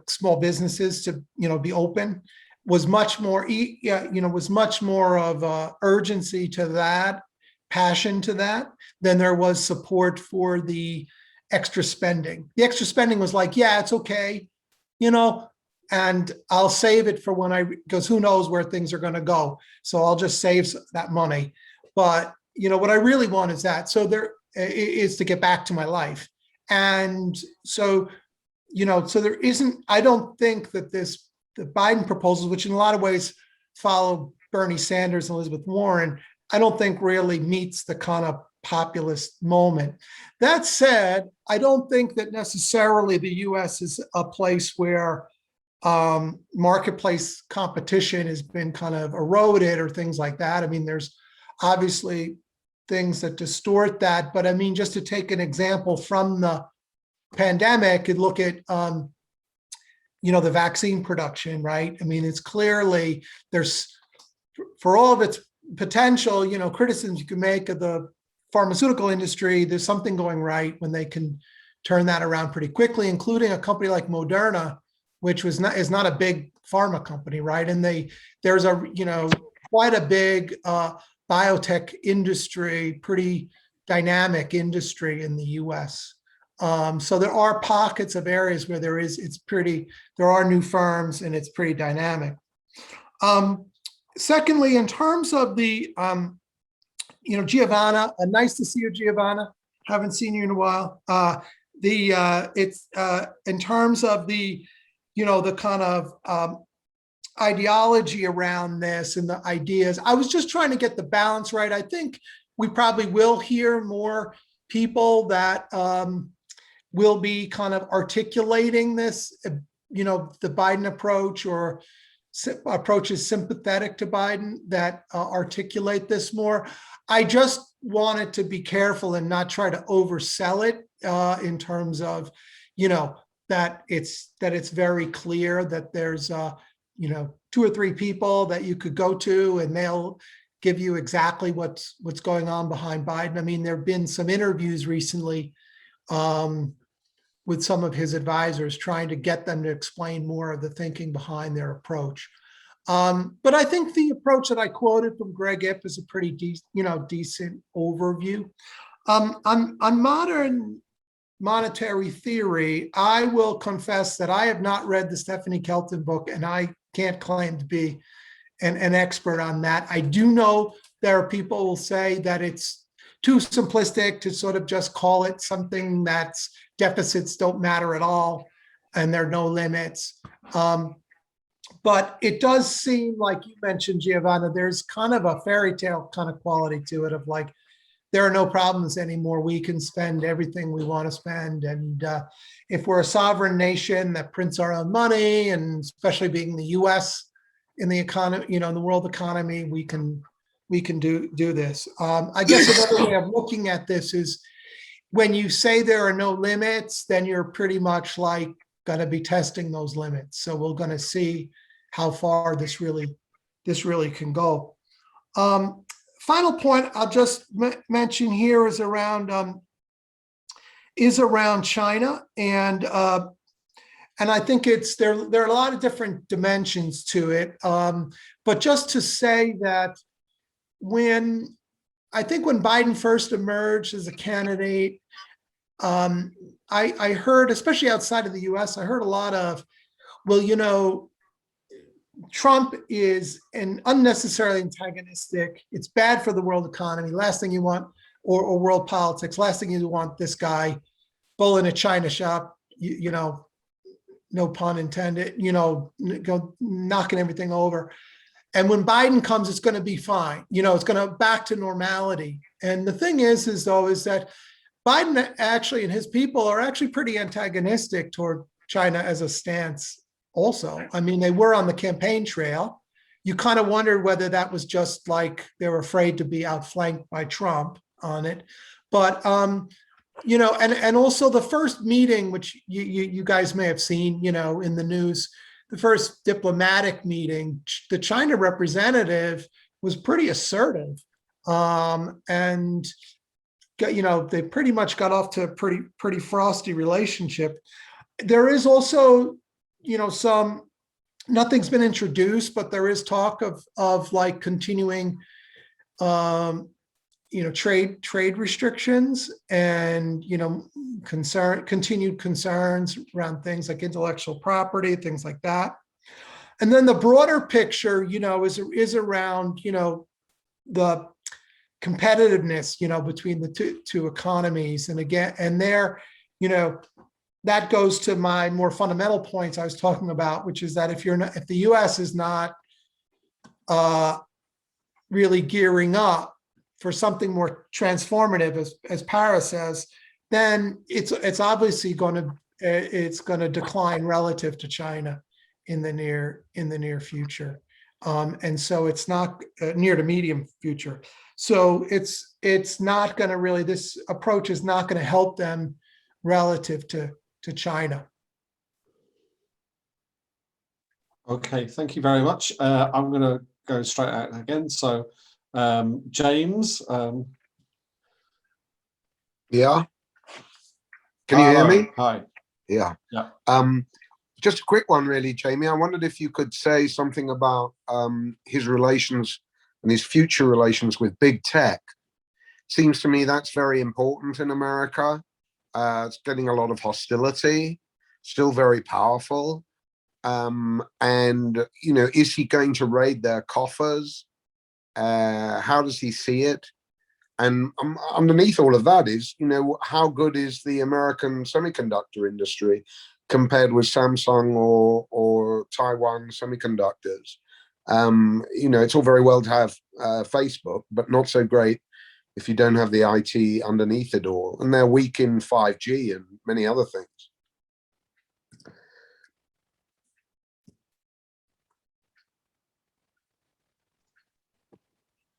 Speaker 2: small businesses to, you know, be open. Was much more, you know, was much more of urgency to that, passion to that, than there was support for the extra spending. The extra spending was like, yeah, it's okay, you know, and I'll save it for when because who knows where things are going to go. So I'll just save that money. But, you know, what I really want is that. So there is to get back to my life. And so, you know, so there isn't, I don't think that the Biden proposals, which in a lot of ways follow Bernie Sanders and Elizabeth Warren, I don't think really meets the kind of populist moment. That said, I don't think that necessarily the US is a place where marketplace competition has been kind of eroded or things like that. I mean, there's obviously things that distort that, but I mean, just to take an example from the pandemic, and look at, you know, the vaccine production, right? I mean, it's clearly, there's, for all of its potential, you know, criticisms you can make of the pharmaceutical industry, there's something going right when they can turn that around pretty quickly, including a company like Moderna, which is not a big pharma company, right? And there's a, you know, quite a big biotech industry, pretty dynamic industry in the US. So there are pockets of areas where there are new firms and it's pretty dynamic. Secondly, in terms of the, you know, Giovanna, nice to see you, Giovanna. Haven't seen you in a while. It's in terms of the, you know, the kind of ideology around this and the ideas. I was just trying to get the balance right. I think we probably will hear more people that will be kind of articulating this, you know, the Biden approach, or approaches sympathetic to Biden that articulate this more. I just wanted to be careful and not try to oversell it in terms of, you know, that it's very clear that there's, you know, 2 or 3 people that you could go to and they'll give you exactly what's going on behind Biden. I mean, there have been some interviews recently with some of his advisors trying to get them to explain more of the thinking behind their approach. But I think the approach that I quoted from Greg Ip is a pretty decent overview. On modern monetary theory, I will confess that I have not read the Stephanie Kelton book, and I can't claim to be an expert on that. I do know there are people who will say that it's too simplistic to sort of just call it something that's deficits don't matter at all and there are no limits. But it does seem like you mentioned, Giovanna, there's kind of a fairy tale kind of quality to it of like, there are no problems anymore. We can spend everything we want to spend. And if we're a sovereign nation that prints our own money, and especially being the US in the economy, you know, in the world economy, we can do this. I guess another way of looking at this is when you say there are no limits, then you're pretty much like going to be testing those limits. So we're going to see how far this really can go. Final point I'll just mention here is around China, and I think there are a lot of different dimensions to it. But just to say that when Biden first emerged as a candidate, I heard, especially outside of the US, I heard a lot of, well, you know, Trump is an unnecessarily antagonistic. It's bad for the world economy. Last thing you want, or world politics, last thing you want, this guy bull in a china shop, you know, no pun intended, you know, go knocking everything over. And when Biden comes, it's going to be fine. You know, it's going to back to normality. And the thing is that Biden actually and his people are actually pretty antagonistic toward China as a stance also. I mean, they were on the campaign trail. You kind of wondered whether that was just like they were afraid to be outflanked by Trump on it. But, you know, and also the first meeting, which you guys may have seen, you know, in the news, the first diplomatic meeting, the China representative was pretty assertive. And, you know, they pretty much got off to a pretty frosty relationship. There is also, you know, nothing's been introduced, but there is talk of like continuing, you know, trade restrictions and, you know, continued concerns around things like intellectual property, things like that. And then the broader picture, you know, is around, you know, the competitiveness, you know, between the two economies. And again, and there, you know, that goes to my more fundamental points I was talking about, which is that if the U.S. is not really gearing up for something more transformative, as Paris says, then it's obviously going to decline relative to China in the near future, and so it's not near to medium future. So it's not going to really, this approach is not going to help them relative to China.
Speaker 1: Okay, thank you very much. I'm going to go straight out again. So, James.
Speaker 8: Yeah. Can you hear me?
Speaker 1: Hi.
Speaker 8: Yeah.
Speaker 1: Yeah.
Speaker 8: Just a quick one, really, Jamie. I wondered if you could say something about his relations and his future relations with big tech. Seems to me that's very important in America. It's getting a lot of hostility, still very powerful. And, you know, is he going to raid their coffers? How does he see it? And underneath all of that is, you know, how good is the American semiconductor industry compared with Samsung or Taiwan semiconductors? You know, it's all very well to have Facebook, but not so great if you don't have the IT underneath it all. And they're weak in 5G and many other things.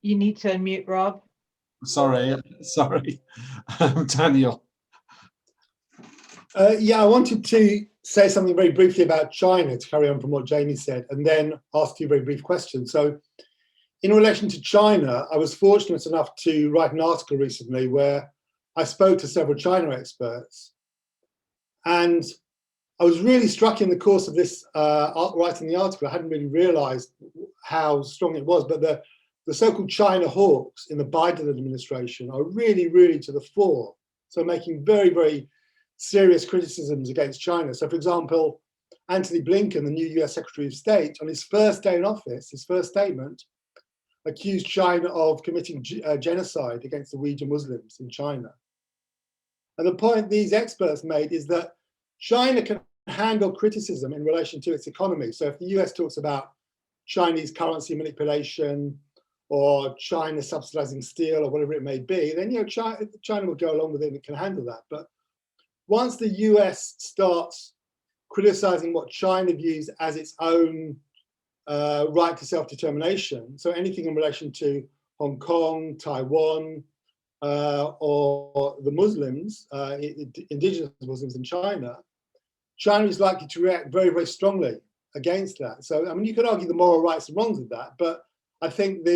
Speaker 9: You need to unmute, Rob.
Speaker 1: Sorry, Daniel.
Speaker 10: Yeah, I wanted to say something very briefly about China to carry on from what Jamie said, and then ask you a very brief question. So, in relation to China, I was fortunate enough to write an article recently where I spoke to several China experts, and I was really struck in the course of this writing the article. I hadn't really realized how strong it was, but the so-called China hawks in the Biden administration are really, really to the fore. So making very, very serious criticisms against China. So for example, Antony Blinken, the new US Secretary of State, on his first day in office, his first statement, accused China of committing genocide against the Uyghur Muslims in China. And the point these experts made is that China can handle criticism in relation to its economy. So if the US talks about Chinese currency manipulation, or China subsidizing steel, or whatever it may be, then China will go along with it and it can handle that. But once the US starts criticizing what China views as its own right to self-determination, so anything in relation to Hong Kong, Taiwan, or the Muslims, indigenous Muslims in China, China is likely to react very, very strongly against that. So, I mean, you could argue the moral rights and wrongs of that, but I think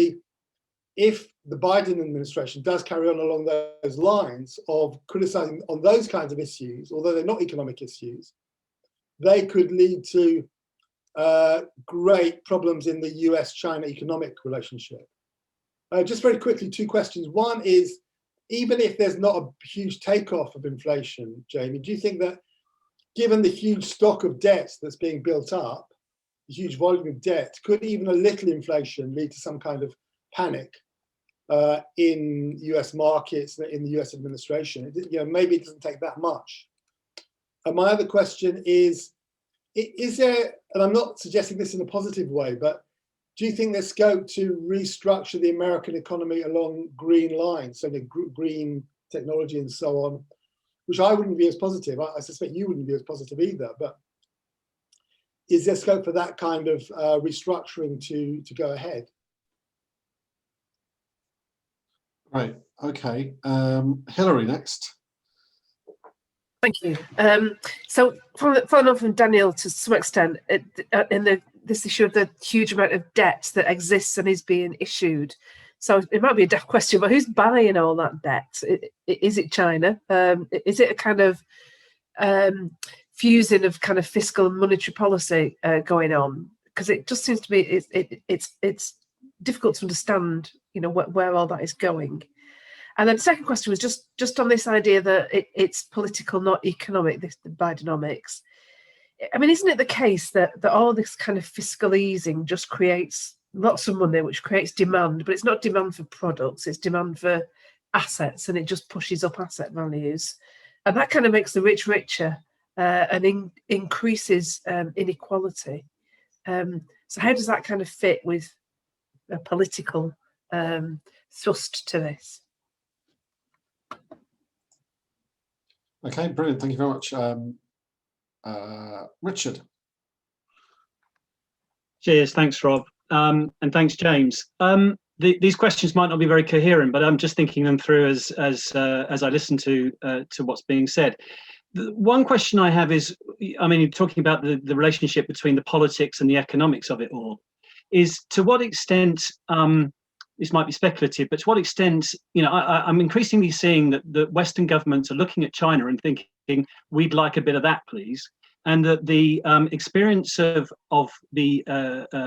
Speaker 10: if the Biden administration does carry on along those lines of criticizing on those kinds of issues, although they're not economic issues, they could lead to great problems in the US-China economic relationship. Just very quickly, two questions. One is, even if there's not a huge takeoff of inflation, Jamie, do you think that given the huge stock of debt that's being built up, the huge volume of debt, could even a little inflation lead to some kind of panic in US markets, in the US administration? Maybe it doesn't take that much. And my other question is there, and I'm not suggesting this in a positive way, but do you think there's scope to restructure the American economy along green lines, so the green technology and so on, which I wouldn't view as positive? I suspect you wouldn't view as positive either, but is there scope for that kind of restructuring to go ahead?
Speaker 1: Right, okay. Hilary next.
Speaker 11: Thank you. So following on from Daniel to some extent, in this issue of the huge amount of debt that exists and is being issued. So it might be a daft question, but who's buying all that debt? Is it China? Is it a kind of fusing of kind of fiscal and monetary policy going on? Because it just seems to me it's difficult to understand, where all that is going. And then the second question was just on this idea that it's political, not economic, the Bidenomics. I mean, isn't it the case that all this kind of fiscal easing just creates lots of money, which creates demand, but it's not demand for products, it's demand for assets, and it just pushes up asset values. And that kind of makes the rich richer and increases inequality. So how does that kind of fit with a political thrust to this?
Speaker 1: Okay, brilliant. Thank you very much. Richard.
Speaker 12: Cheers. Thanks, Rob. And thanks, James. These questions might not be very coherent, but I'm just thinking them through as I listen to what's being said. The one question I have is, I mean, you're talking about the relationship between the politics and the economics of it all. Is to what extent, this might be speculative, but to what extent, I'm increasingly seeing that Western governments are looking at China and thinking, we'd like a bit of that, please. And that the experience of the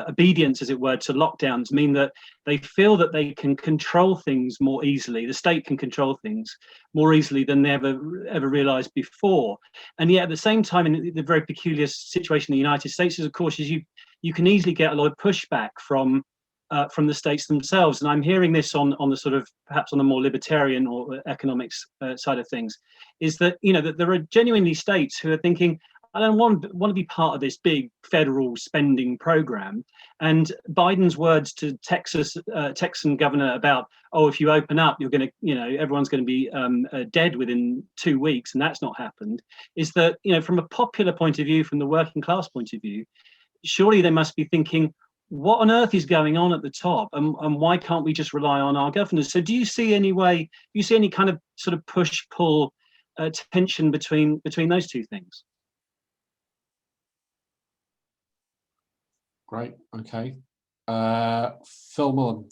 Speaker 12: obedience, as it were, to lockdowns mean that they feel that they can control things more easily. The state can control things more easily than they ever realized before. And yet at the same time, in the very peculiar situation in the United States is, of course, is you can easily get a lot of pushback from the states themselves. And I'm hearing this on the sort of, perhaps on the more libertarian or economics side of things, is that, that there are genuinely states who are thinking, I don't want to be part of this big federal spending program. And Biden's words to Texan governor about, if you open up, you're going to, everyone's going to be dead within 2 weeks, and that's not happened, is that, from a popular point of view, from the working class point of view, surely they must be thinking, what on earth is going on at the top, and why can't we just rely on our governors? So do you see any kind of sort of push-pull tension between those two things?
Speaker 1: Great, okay. Phil Mullen.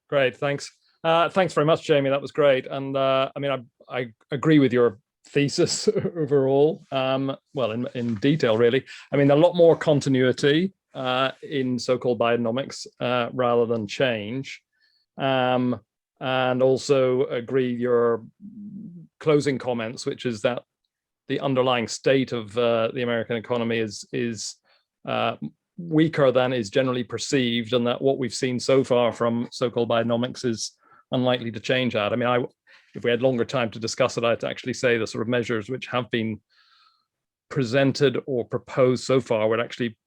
Speaker 13: Great, thanks. Thanks very much, Jamie. That was great. And I mean, I agree with your thesis overall. Well, in detail, really. I mean, a lot more continuity in so-called Bidenomics rather than change. And also agree your closing comments, which is that the underlying state of the American economy is weaker than is generally perceived, and that what we've seen so far from so-called Bidenomics is unlikely to change that. I mean, if we had longer time to discuss it, I'd actually say the sort of measures which have been presented or proposed so far would actually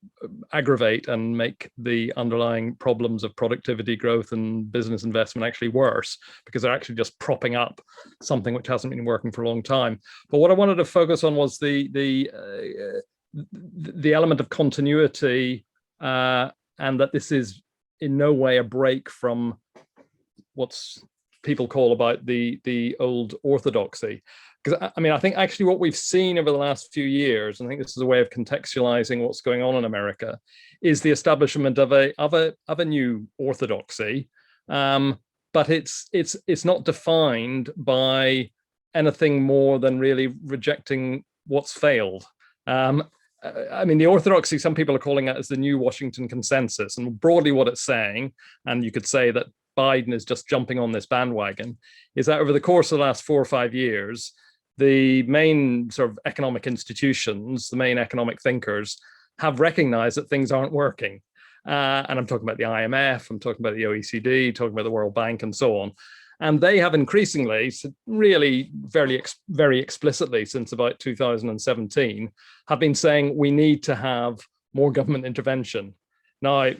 Speaker 13: aggravate and make the underlying problems of productivity growth and business investment actually worse, because they're actually just propping up something which hasn't been working for a long time. But what I wanted to focus on was the element of continuity, and that this is in no way a break from what's people call about the old orthodoxy. Because I mean, I think actually what we've seen over the last few years, and I think this is a way of contextualizing what's going on in America, is the establishment of a new orthodoxy, but it's not defined by anything more than really rejecting what's failed. I mean, the orthodoxy, some people are calling it as the new Washington consensus, and broadly what it's saying, and you could say that Biden is just jumping on this bandwagon, is that over the course of the last 4 or 5 years, the main sort of economic institutions, the main economic thinkers, have recognized that things aren't working. And I'm talking about the IMF, I'm talking about the OECD, talking about the World Bank and so on. And they have increasingly, really very explicitly since about 2017, have been saying we need to have more government intervention. Now,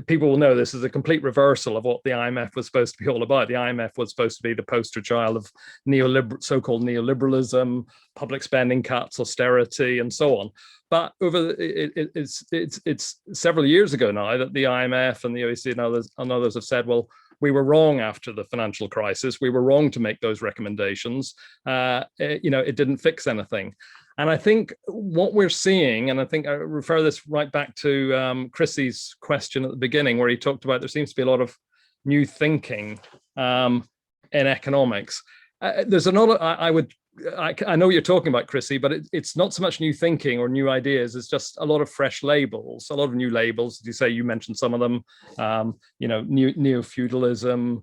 Speaker 13: people will know this is a complete reversal of what the IMF was supposed to be all about. The IMF was supposed to be the poster child of so-called neoliberalism, public spending cuts, austerity, and so on. But it's several years ago now that the IMF and the OECD and others have said, well, we were wrong after the financial crisis. We were wrong to make those recommendations. It didn't fix anything. And I think what we're seeing, and I think I refer this right back to Chrissy's question at the beginning, where he talked about there seems to be a lot of new thinking in economics. There's another, I know what you're talking about, Chrissy, but it's not so much new thinking or new ideas. It's just a lot of fresh labels, a lot of new labels. As you say, you mentioned some of them, neo-feudalism,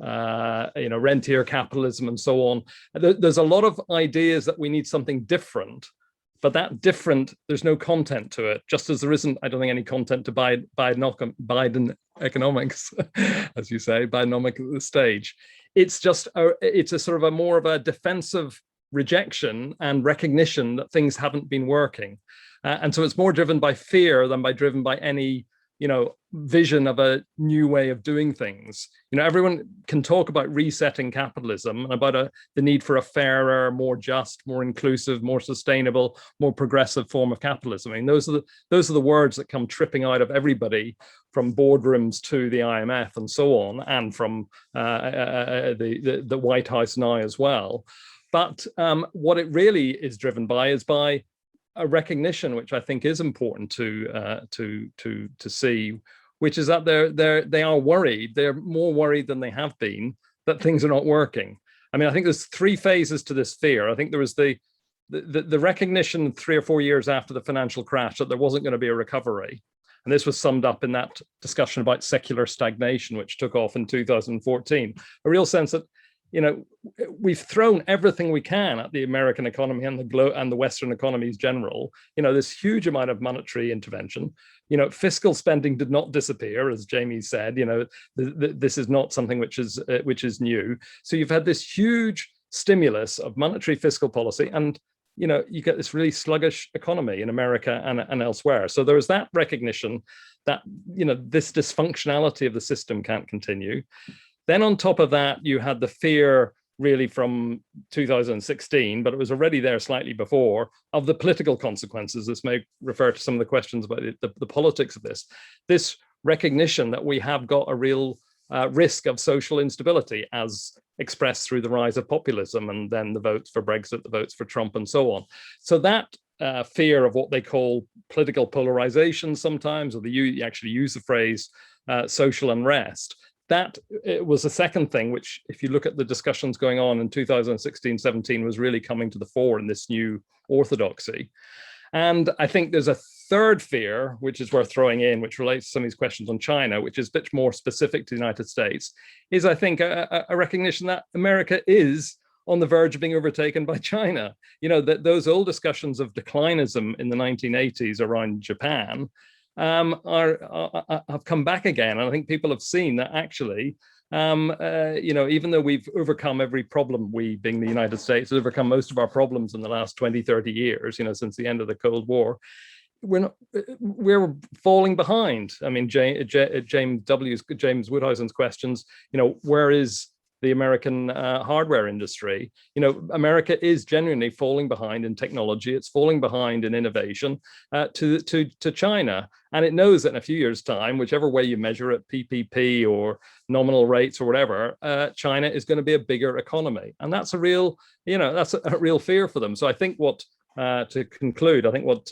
Speaker 13: rentier capitalism and so on. There's a lot of ideas that we need something different, but that different, there's no content to it, just as there isn't, I don't think, any content to Biden economics, as you say, Bidenomics at this stage. It's just, it's a sort of a more of a defensive rejection and recognition that things haven't been working. And so it's more driven by fear than driven by any vision of a new way of doing things. Everyone can talk about resetting capitalism and about the need for a fairer, more just, more inclusive, more sustainable, more progressive form of capitalism. I mean, those are the words that come tripping out of everybody, from boardrooms to the IMF and so on, and from the White House now as well. But what it really is driven by is by a recognition, which I think is important to see, which is that they are worried. They're more worried than they have been that things are not working. I mean, I think there's 3 phases to this fear. I think there was the recognition 3 or 4 years after the financial crash that there wasn't going to be a recovery. And this was summed up in that discussion about secular stagnation, which took off in 2014. A real sense that we've thrown everything we can at the American economy and the Western economies general. This huge amount of monetary intervention. Fiscal spending did not disappear, as Jamie said. This is not something which is new. So you've had this huge stimulus of monetary fiscal policy, and you get this really sluggish economy in America and elsewhere. So there was that recognition that this dysfunctionality of the system can't continue. Then on top of that, you had the fear really from 2016, but it was already there slightly before, of the political consequences. This may refer to some of the questions about the politics of this. This recognition that we have got a real risk of social instability, as expressed through the rise of populism and then the votes for Brexit, the votes for Trump and so on. So that fear of what they call political polarization sometimes, or you actually use the phrase social unrest, that was the second thing, which, if you look at the discussions going on in 2016-17, was really coming to the fore in this new orthodoxy. And I think there's a third fear, which is worth throwing in, which relates to some of these questions on China, which is a bit more specific to the United States, is, I think, a recognition that America is on the verge of being overtaken by China. That those old discussions of declinism in the 1980s around Japan have come back again. And I think people have seen that actually, even though we've overcome every problem, we being the United States, has overcome most of our problems in the last 20, 30 years, since the end of the Cold War, we're falling behind. I mean, James Woodhousen's questions, where is the American hardware industry? America is genuinely falling behind in technology. It's falling behind in innovation to China. And it knows that in a few years' time, whichever way you measure it, PPP or nominal rates or whatever, China is going to be a bigger economy. And that's a real, that's a real fear for them. So I think to conclude, I think what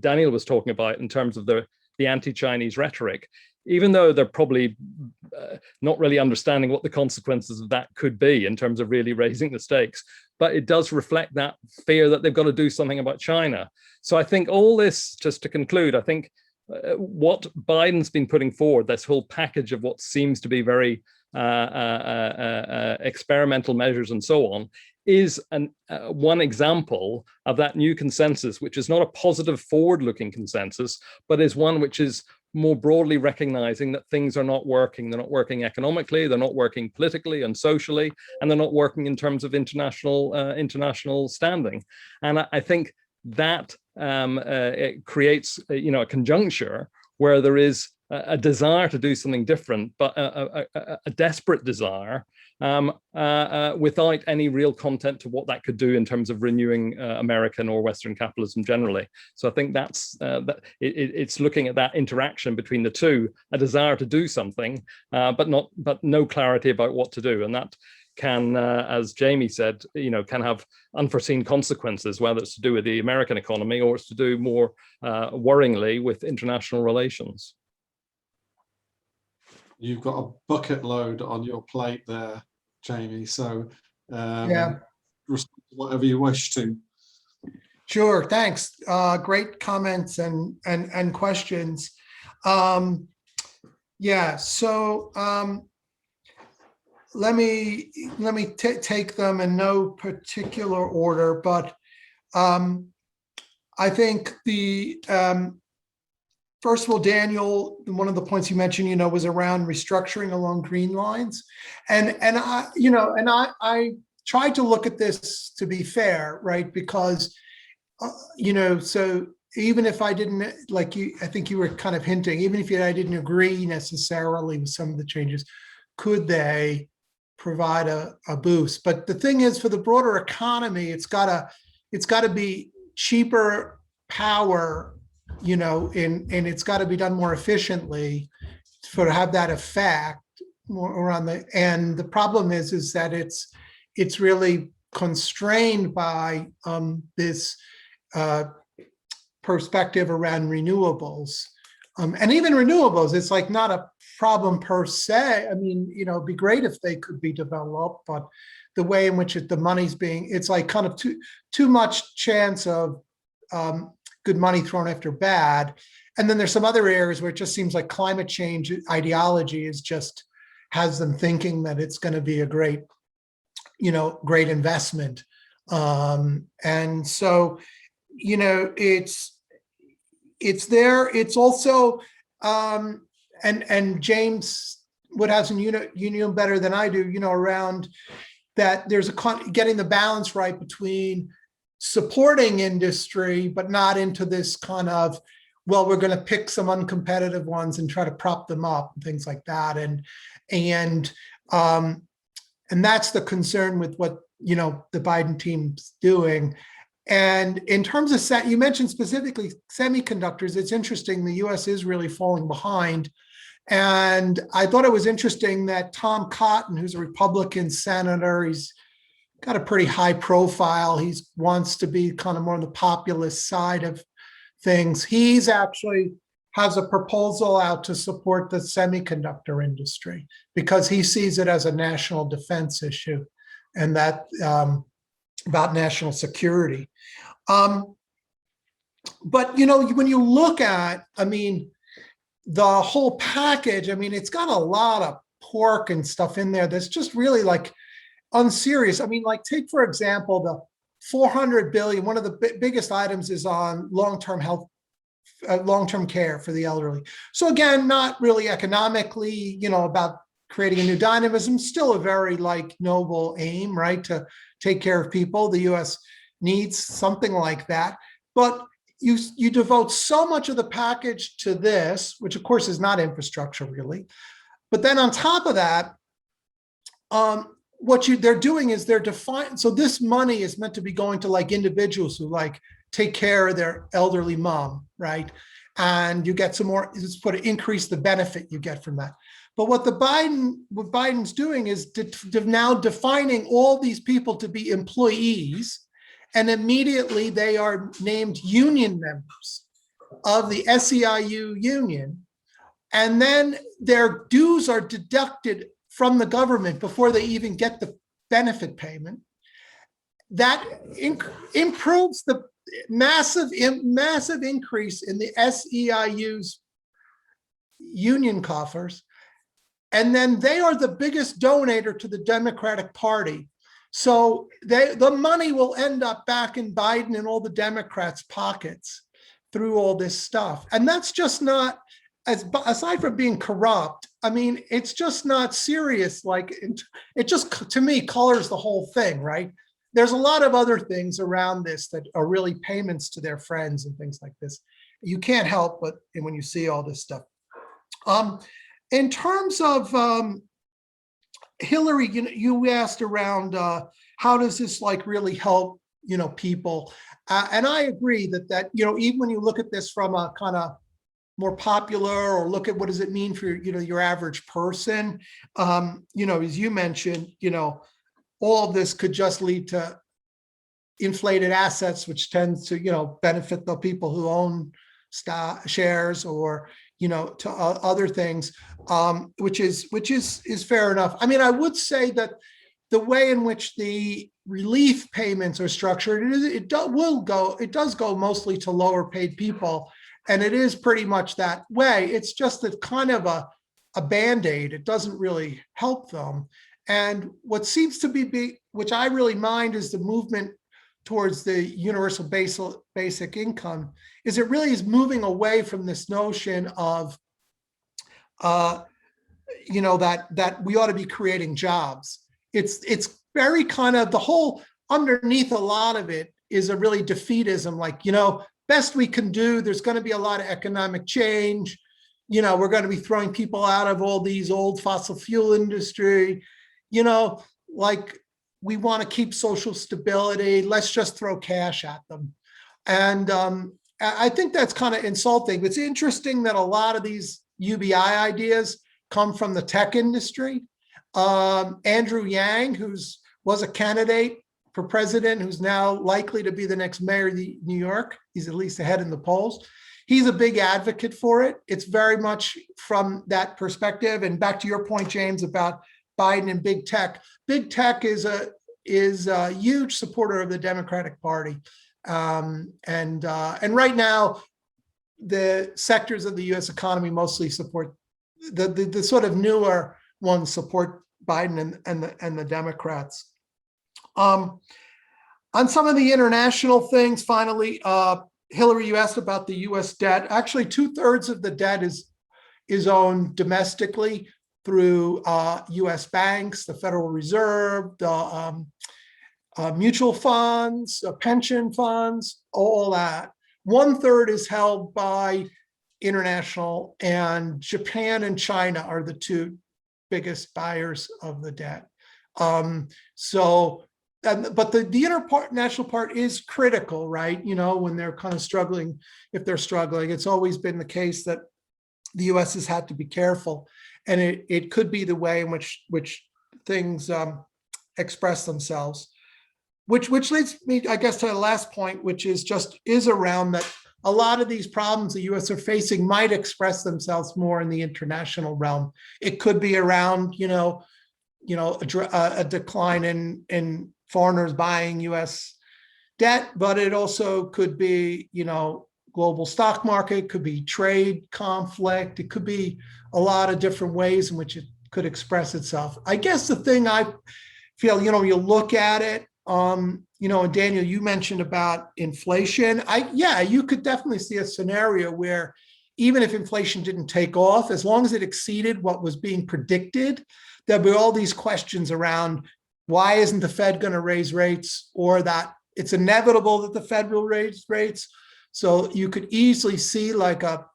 Speaker 13: Daniel was talking about in terms of the anti-Chinese rhetoric, even though they're probably not really understanding what the consequences of that could be in terms of really raising the stakes, but it does reflect that fear that they've got to do something about China. So I think all this, just to conclude, I think what Biden's been putting forward, this whole package of what seems to be very experimental measures and so on, is one example of that new consensus, which is not a positive forward-looking consensus, but is one which is more broadly recognizing that things are not working. They're not working economically, they're not working politically and socially, and they're not working in terms of international standing. And I think that it creates a conjuncture where there is a desire to do something different, but a desperate desire without any real content to what that could do in terms of renewing American or Western capitalism generally. So I think that's it's looking at that interaction between the two, a desire to do something, but no clarity about what to do, and that can, as Jamie said, can have unforeseen consequences, whether it's to do with the American economy or it's to do more worryingly with international relations.
Speaker 1: You've got a bucket load on your plate there, Jamie. So
Speaker 2: Yeah,
Speaker 1: respond to whatever you wish to.
Speaker 2: sure. Thanks. Great comments and questions. Yeah. So let me take them in no particular order, but I think the first of all, Daniel, one of the points you mentioned, was around restructuring along green lines, and I tried to look at this to be fair, right? Because so even if I didn't, like you, I think you were kind of hinting, even if I didn't agree necessarily with some of the changes, could they provide a boost? But the thing is, for the broader economy, it's got to be cheaper power, and it's got to be done more efficiently to have that effect more around and the problem is that it's really constrained by this perspective around renewables. And even renewables, it's like not a problem per se. I mean, it'd be great if they could be developed, but the way in which the money's it's like kind of too much chance of good money thrown after bad. And then there's some other areas where it just seems like climate change ideology has them thinking that it's going to be a great investment. And so, it's there. It's also, and James would have some you better than I do, around that there's getting the balance right between supporting industry, but not into this kind of, well, we're going to pick some uncompetitive ones and try to prop them up and things like that. And that's the concern with what, the Biden team's doing. And in terms of you mentioned specifically semiconductors, it's interesting. The US is really falling behind. And I thought it was interesting that Tom Cotton, who's a Republican senator, he's got a pretty high profile. He wants to be kind of more on the populist side of things. He's actually has a proposal out to support the semiconductor industry because he sees it as a national defense issue and that about national security. But, when you look at, the whole package, it's got a lot of pork and stuff in there that's just really like unserious. Take, for example, the $400 billion, one of the biggest items is on long-term health, long-term care for the elderly. So again, not really economically, about creating a new dynamism, still a very noble aim, right? To take care of people. The US needs something like that. But you devote so much of the package to this, which of course is not infrastructure really. But then on top of that, what they're doing is they're defining. So this money is meant to be going to individuals who take care of their elderly mom, right? And you get some more, increase the benefit you get from that. But what Biden's doing is now defining all these people to be employees, and immediately they are named union members of the SEIU union, and then their dues are deducted from the government before they even get the benefit payment. that improves the massive increase in the SEIU's union coffers. And then they are the biggest donor to the Democratic Party. So the money will end up back in Biden and all the Democrats' pockets through all this stuff. And that's just not, aside from being corrupt, I mean, it's just not serious. Like, it just, to me, colors the whole thing, right? There's a lot of other things around this that are really payments to their friends and things like this. You can't help but when you see all this stuff. In terms of Hillary, you asked around how does this like really help, people? And I agree that, even when you look at this from a kind of more popular, or look at what does it mean for, your average person, as you mentioned, all of this could just lead to inflated assets, which tends to, benefit the people who own shares, or, to other things, which is fair enough. I mean, I would say that the way in which the relief payments are structured, it does go mostly to lower paid people, and it is pretty much that way. It's just that kind of a Band-Aid. It doesn't really help them. And what seems to be, which I really mind, is the movement towards the universal basic income, is it really is moving away from this notion of, that we ought to be creating jobs. It's very kind of, the whole underneath a lot of it is a really defeatism, like, best we can do, there's going to be a lot of economic change. We're going to be throwing people out of all these old fossil fuel industry, like, we want to keep social stability. Let's just throw cash at them. And I think that's kind of insulting. It's interesting that a lot of these UBI ideas come from the tech industry. Andrew Yang, was a candidate for president, who's now likely to be the next mayor of New York. He's at least ahead in the polls. He's a big advocate for it. It's very much from that perspective. And back to your point, James, about Biden and big tech. Big tech is a huge supporter of the Democratic Party, and right now, the sectors of the U.S. economy mostly support the sort of newer ones support Biden and the Democrats. On some of the international things, finally, Hillary, you asked about the U.S. debt. Actually, 2/3 of the debt is owned domestically through U.S. banks, the Federal Reserve, the mutual funds, pension funds, all that. 1/3 is held by international, and Japan and China are the two biggest buyers of the debt. But the international part is critical, right? When they're kind of struggling, if they're struggling, it's always been the case that the U.S. has had to be careful. And it could be the way in which things express themselves, which leads me, I guess, to the last point, which is around that a lot of these problems the U.S. are facing might express themselves more in the international realm. It could be around, a decline in foreigners buying U.S. debt, but it also could be, global stock market, could be trade conflict. It could be a lot of different ways in which it could express itself. I guess the thing I feel, you look at it, and Daniel, you mentioned about inflation. You could definitely see a scenario where even if inflation didn't take off, as long as it exceeded what was being predicted, there'll be all these questions around why isn't the Fed going to raise rates, or that it's inevitable that the Fed will raise rates. So you could easily see like a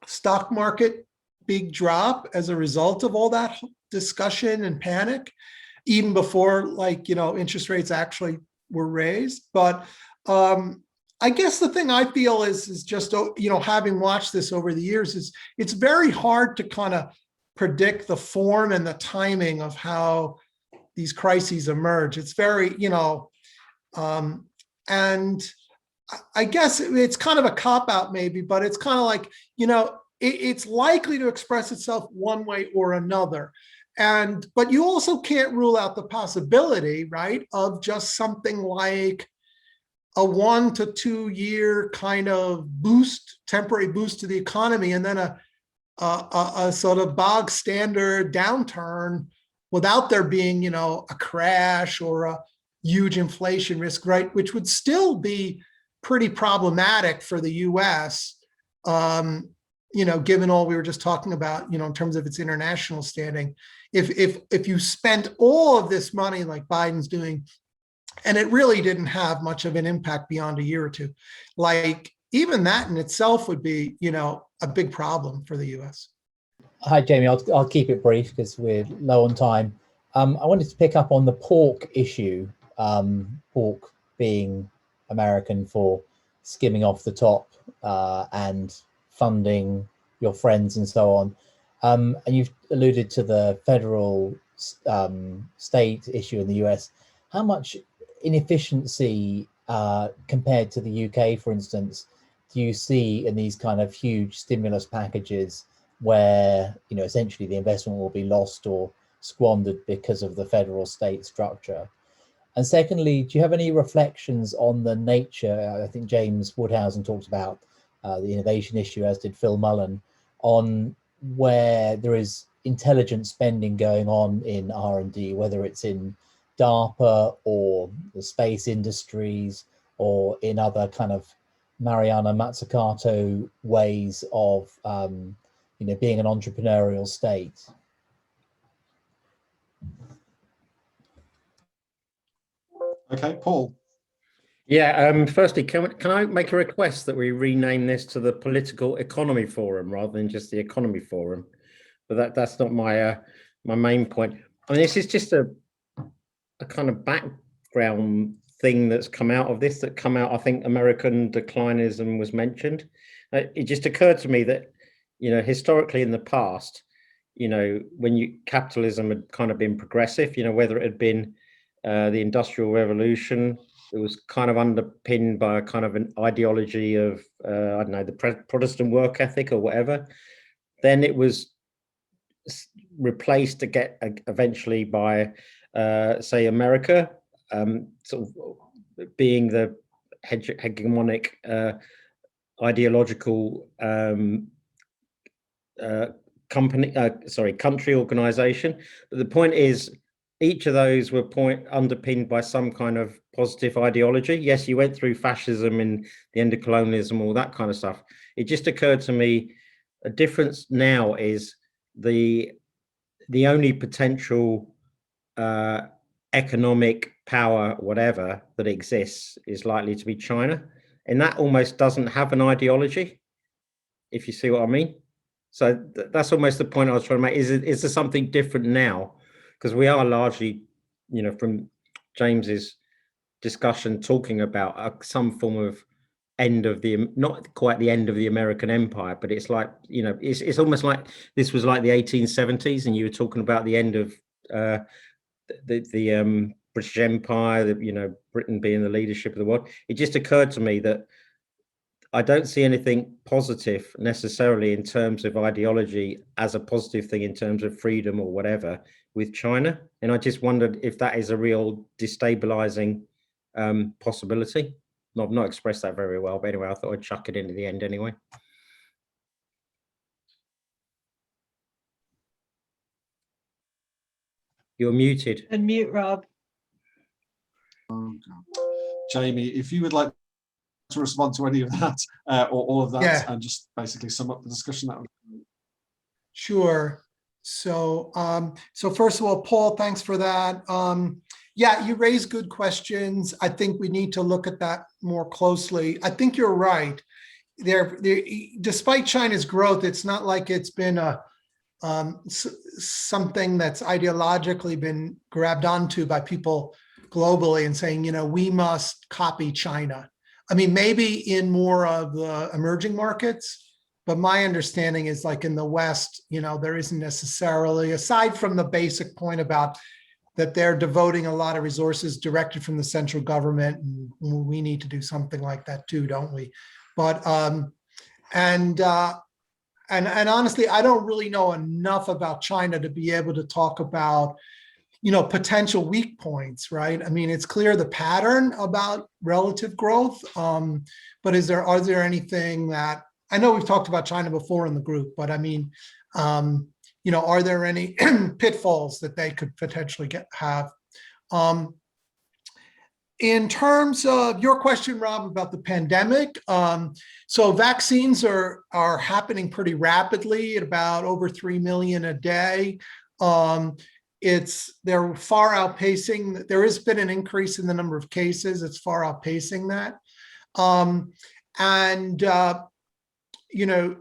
Speaker 2: stock market big drop as a result of all that discussion and panic, even before interest rates actually were raised. But I guess the thing I feel is just, having watched this over the years, is it's very hard to kind of predict the form and the timing of how these crises emerge. It's very, and I guess it's kind of a cop-out maybe, but it's kind of like, it's likely to express itself one way or another. But you also can't rule out the possibility, right, of just something like a 1 to 2 year kind of boost, temporary boost to the economy, and then a sort of bog standard downturn without there being, you know, a crash or a huge inflation risk, right, which would still be pretty problematic for the US, you know, given all we were just talking about, you know, in terms of its international standing. If you spent all of this money like Biden's doing, and it really didn't have much of an impact beyond a year or two, like even that in itself would be, you know, a big problem for the US.
Speaker 14: Hi, Jamie. I'll keep it brief because we're low on time. I wanted to pick up on the pork issue, pork being American for skimming off the top and funding your friends and so on. And you've alluded to the federal state issue in the US. How much inefficiency compared to the UK, for instance, do you see in these kind of huge stimulus packages where, you know, essentially the investment will be lost or squandered because of the federal state structure? And secondly, do you have any reflections on the nature, I think James Woodhousen talked about the innovation issue, as did Phil Mullen, on where there is intelligent spending going on in R&D, whether it's in DARPA or the space industries or in other kind of Mariana Mazzucato ways of you know, being an entrepreneurial state?
Speaker 1: Okay, Paul.
Speaker 15: Yeah, firstly, can I make a request that we rename this to the Political Economy Forum rather than just the Economy Forum? But that's not my my main point. I mean, this is just a kind of background thing that's come out of this, I think American declinism was mentioned. It just occurred to me that, you know, historically in the past, you know, when capitalism had kind of been progressive, you know, whether it had been the Industrial Revolution, it was kind of underpinned by a kind of an ideology of, I don't know, the Protestant work ethic or whatever. Then it was replaced eventually by, say, America, sort of being the hegemonic ideological country organization. But the point is, each of those were underpinned by some kind of positive ideology. Yes, you went through fascism and the end of colonialism, all that kind of stuff. It just occurred to me, a difference now is the only potential economic power, whatever, that exists is likely to be China. And that almost doesn't have an ideology, if you see what I mean. So that's almost the point I was trying to make. Is there something different now? Because we are largely, you know, from James's discussion, talking about some form of end of the, not quite the end of the American empire, but it's like, you know, it's almost like this was like the 1870s and you were talking about the end of the British Empire, you know, Britain being the leadership of the world. It just occurred to me that I don't see anything positive necessarily in terms of ideology as a positive thing in terms of freedom or whatever with China. And I just wondered if that is a real destabilizing possibility. I've not expressed that very well, but anyway, I thought I'd chuck it into the end anyway. You're muted.
Speaker 9: Unmute, Rob.
Speaker 1: Jamie, if you would like to respond to any of that or all of that, yeah, and just basically sum up the discussion, that would be great.
Speaker 2: Sure. So, so first of all, Paul, thanks for that. Yeah, you raise good questions. I think we need to look at that more closely. I think you're right. Despite China's growth, it's not like it's been a something that's ideologically been grabbed onto by people globally and saying, you know, we must copy China. I mean, maybe in more of the emerging markets, but my understanding is like in the West, you know, there isn't necessarily, aside from the basic point about that they're devoting a lot of resources directed from the central government, and we need to do something like that too, don't we? But and honestly, I don't really know enough about China to be able to talk about, potential weak points, right? I mean, it's clear the pattern about relative growth, but are there anything that, I know we've talked about China before in the group, but I mean, are there any pitfalls that they could potentially have? In terms of your question, Rob, about the pandemic, so vaccines are happening pretty rapidly at about over 3 million a day. They're far outpacing, there has been an increase in the number of cases, it's far outpacing that.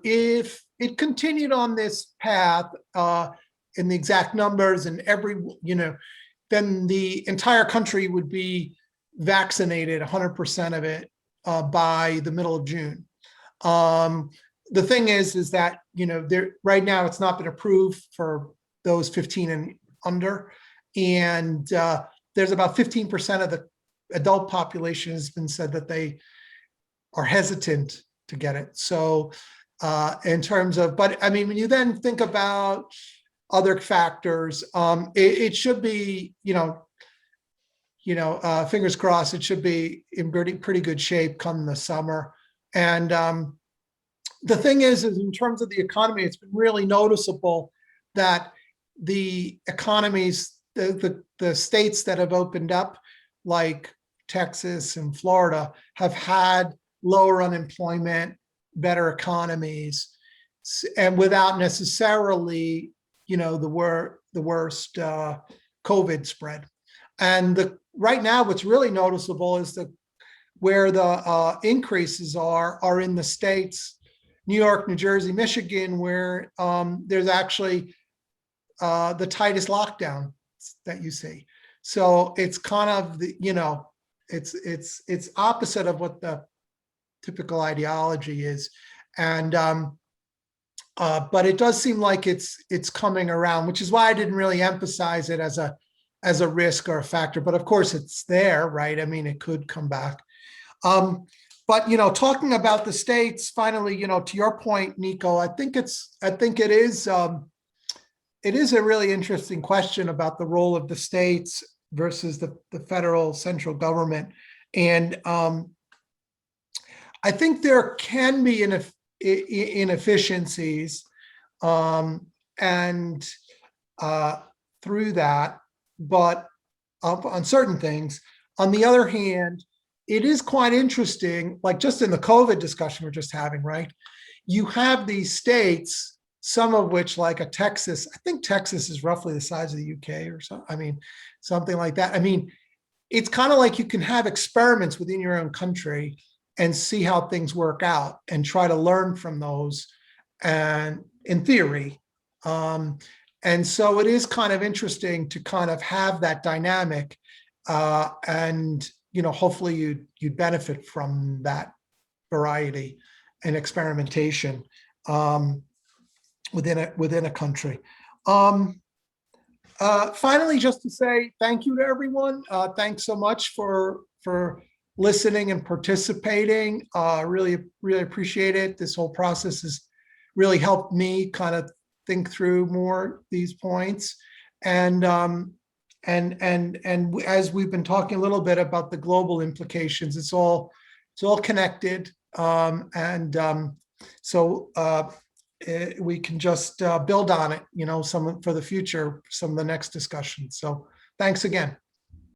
Speaker 2: If it continued on this path in the exact numbers and then the entire country would be vaccinated, 100% of it, by the middle of June. The thing is that, right now it's not been approved for those 15 and under. And there's about 15% of the adult population has been said that they are hesitant to get it. So in terms of, but I mean, when you then think about other factors, it should be, fingers crossed, it should be in pretty good shape come the summer. And the thing is in terms of the economy, it's been really noticeable that the economies, the states that have opened up, like Texas and Florida, have had lower unemployment, better economies, and without necessarily, the worst COVID spread. And right now, what's really noticeable is where the increases are in the states, New York, New Jersey, Michigan, where there's actually the tightest lockdown that you see. So it's kind of it's opposite of what the typical ideology is, and but it does seem like it's coming around, which is why I didn't really emphasize it as a risk or a factor. But of course, it's there, right? I mean, it could come back. But talking about the states, finally, to your point, Nico, I think it is a really interesting question about the role of the states versus the federal central government. And I think there can be inefficiencies and through that, but on certain things. On the other hand, it is quite interesting, like just in the COVID discussion we're just having, right? You have these states, some of which, like a Texas, I think Texas is roughly the size of the UK or so. I mean, something like that. I mean, it's kind of like you can have experiments within your own country and see how things work out and try to learn from those, and in theory. And so it is kind of interesting to kind of have that dynamic, and hopefully you'd benefit from that variety and experimentation within a country. Finally, just to say thank you to everyone. Thanks so much for listening and participating. Really appreciate it. This whole process has really helped me kind of think through more these points. And as we've been talking a little bit about the global implications, it's all connected. So we can just build on it, some for the future, some of the next discussions. So thanks again.